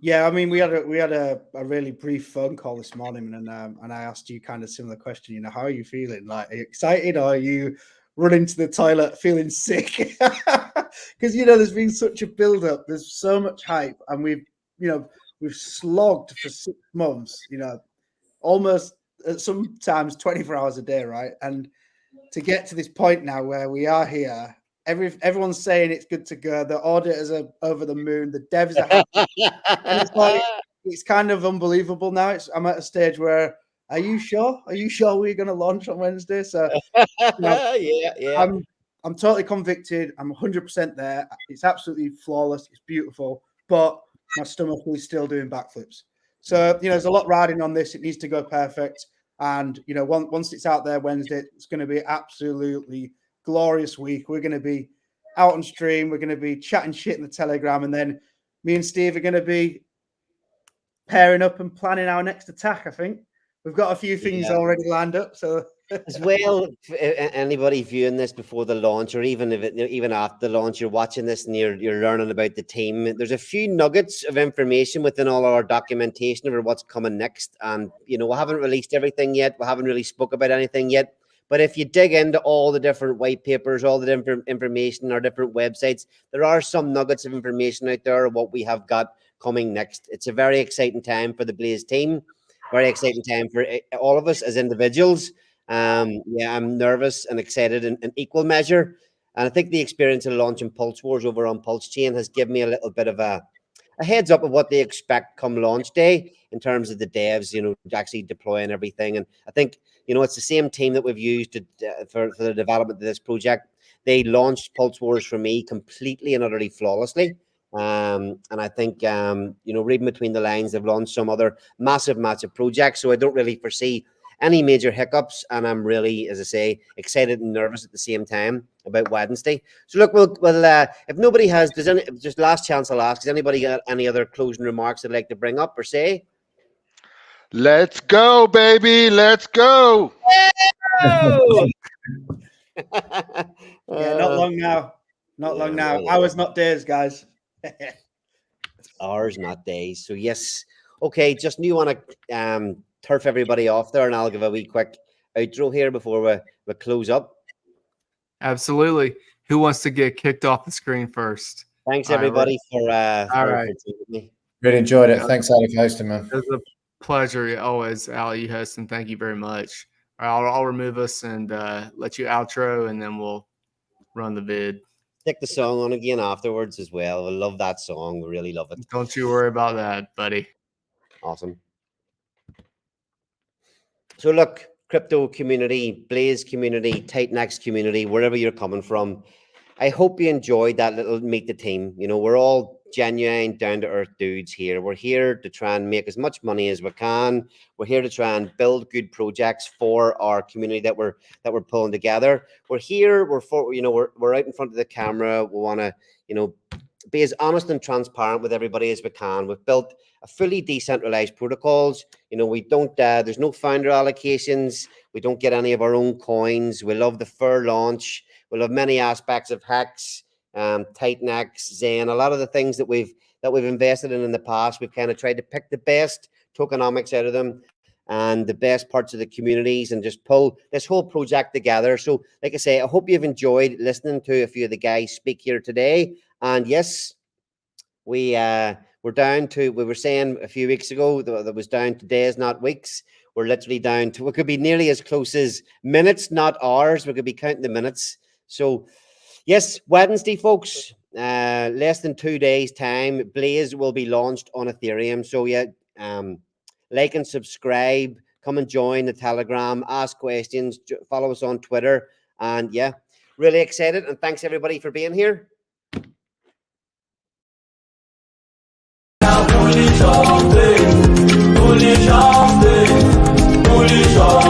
Yeah, I mean, we had a really brief phone call this morning, and I asked you kind of similar question. How are you feeling? Like, are you excited, or are you running to the toilet feeling sick? Because there's been such a build up. There's so much hype, and we've slogged for 6 months. Almost sometimes 24 hours a day, right? And to get to this point now where we are here. Everyone's saying it's good to go. The auditors are over the moon. The devs are happy. And it's kind of unbelievable now. I'm at a stage where, are you sure? Are you sure we're going to launch on Wednesday? So yeah. I'm totally convicted. I'm 100% there. It's absolutely flawless. It's beautiful, but my stomach is still doing backflips. So there's a lot riding on this. It needs to go perfect. And once it's out there Wednesday, it's going to be absolutely glorious week. We're going to be out on stream. We're going to be chatting shit in the Telegram, and then me and Steve are going to be pairing up and planning our next attack. I think we've got a few things already lined up. So as well, anybody viewing this before the launch, or even even after the launch, you're watching this and you're learning about the team. There's a few nuggets of information within all our documentation over what's coming next, and we haven't released everything yet. We haven't really spoke about anything yet. But if you dig into all the different white papers, all the different information, our different websites, there are some nuggets of information out there of what we have got coming next. It's a very exciting time for the Blaze team, very exciting time for all of us as individuals. I'm nervous and excited in equal measure. And I think the experience of launching Pulse Wars over on Pulse Chain has given me a little bit of a heads up of what they expect come launch day in terms of the devs, actually deploying everything. And I think, it's the same team that we've used for the development of this project. They launched Pulse Wars for me completely and utterly flawlessly. And I think, reading between the lines, they've launched some other massive projects. So I don't really foresee any major hiccups. And I'm really, as I say, excited and nervous at the same time about Wednesday. So look, we'll if nobody has, just last chance I'll ask, has anybody got any other closing remarks they'd like to bring up or say? Let's go, baby. Let's go. Yeah, not long now. Not long now. Yeah. Hours, not days, guys. Hours, not days. So yes. Okay, just you want to turf everybody off there, and I'll give a wee quick outro here before we close up. Absolutely. Who wants to get kicked off the screen first? Thanks everybody for me. Really enjoyed it. Thanks, Ali, for hosting, man. It was a pleasure always, Ali, you hosting. Thank you very much. I'll remove us and let you outro, and then we'll run the vid. Stick the song on again afterwards as well. We love that song. We really love it. Don't you worry about that, buddy. Awesome. So look, crypto community, Blaze community, Titan community, wherever you're coming from, I hope you enjoyed that little meet the team. We're all genuine, down-to-earth dudes here. We're here to try and make as much money as we can. We're here to try and build good projects for our community that we're pulling together. We're here. We're out in front of the camera. We want to, be as honest and transparent with everybody as we can. We've built a fully decentralized protocols. We don't. There's no founder allocations. We don't get any of our own coins. We love the fair launch. We love many aspects of Hex, Titan X, Zen, a lot of the things that we've that we've invested in the past. We've kind of tried to pick the best tokenomics out of them and the best parts of the communities and just pull this whole project together. So like I say, I hope you've enjoyed listening to a few of the guys speak here today. And yes, we're down to, we were saying a few weeks ago that was down to days, not weeks. We're literally down to, we could be nearly as close as minutes, not hours. We could be counting the minutes. So yes, Wednesday, folks, less than 2 days time, Blaze will be launched on Ethereum. So yeah, like and subscribe, come and join the Telegram, ask questions, follow us on Twitter. And yeah, really excited. And thanks everybody for being here. Bullish on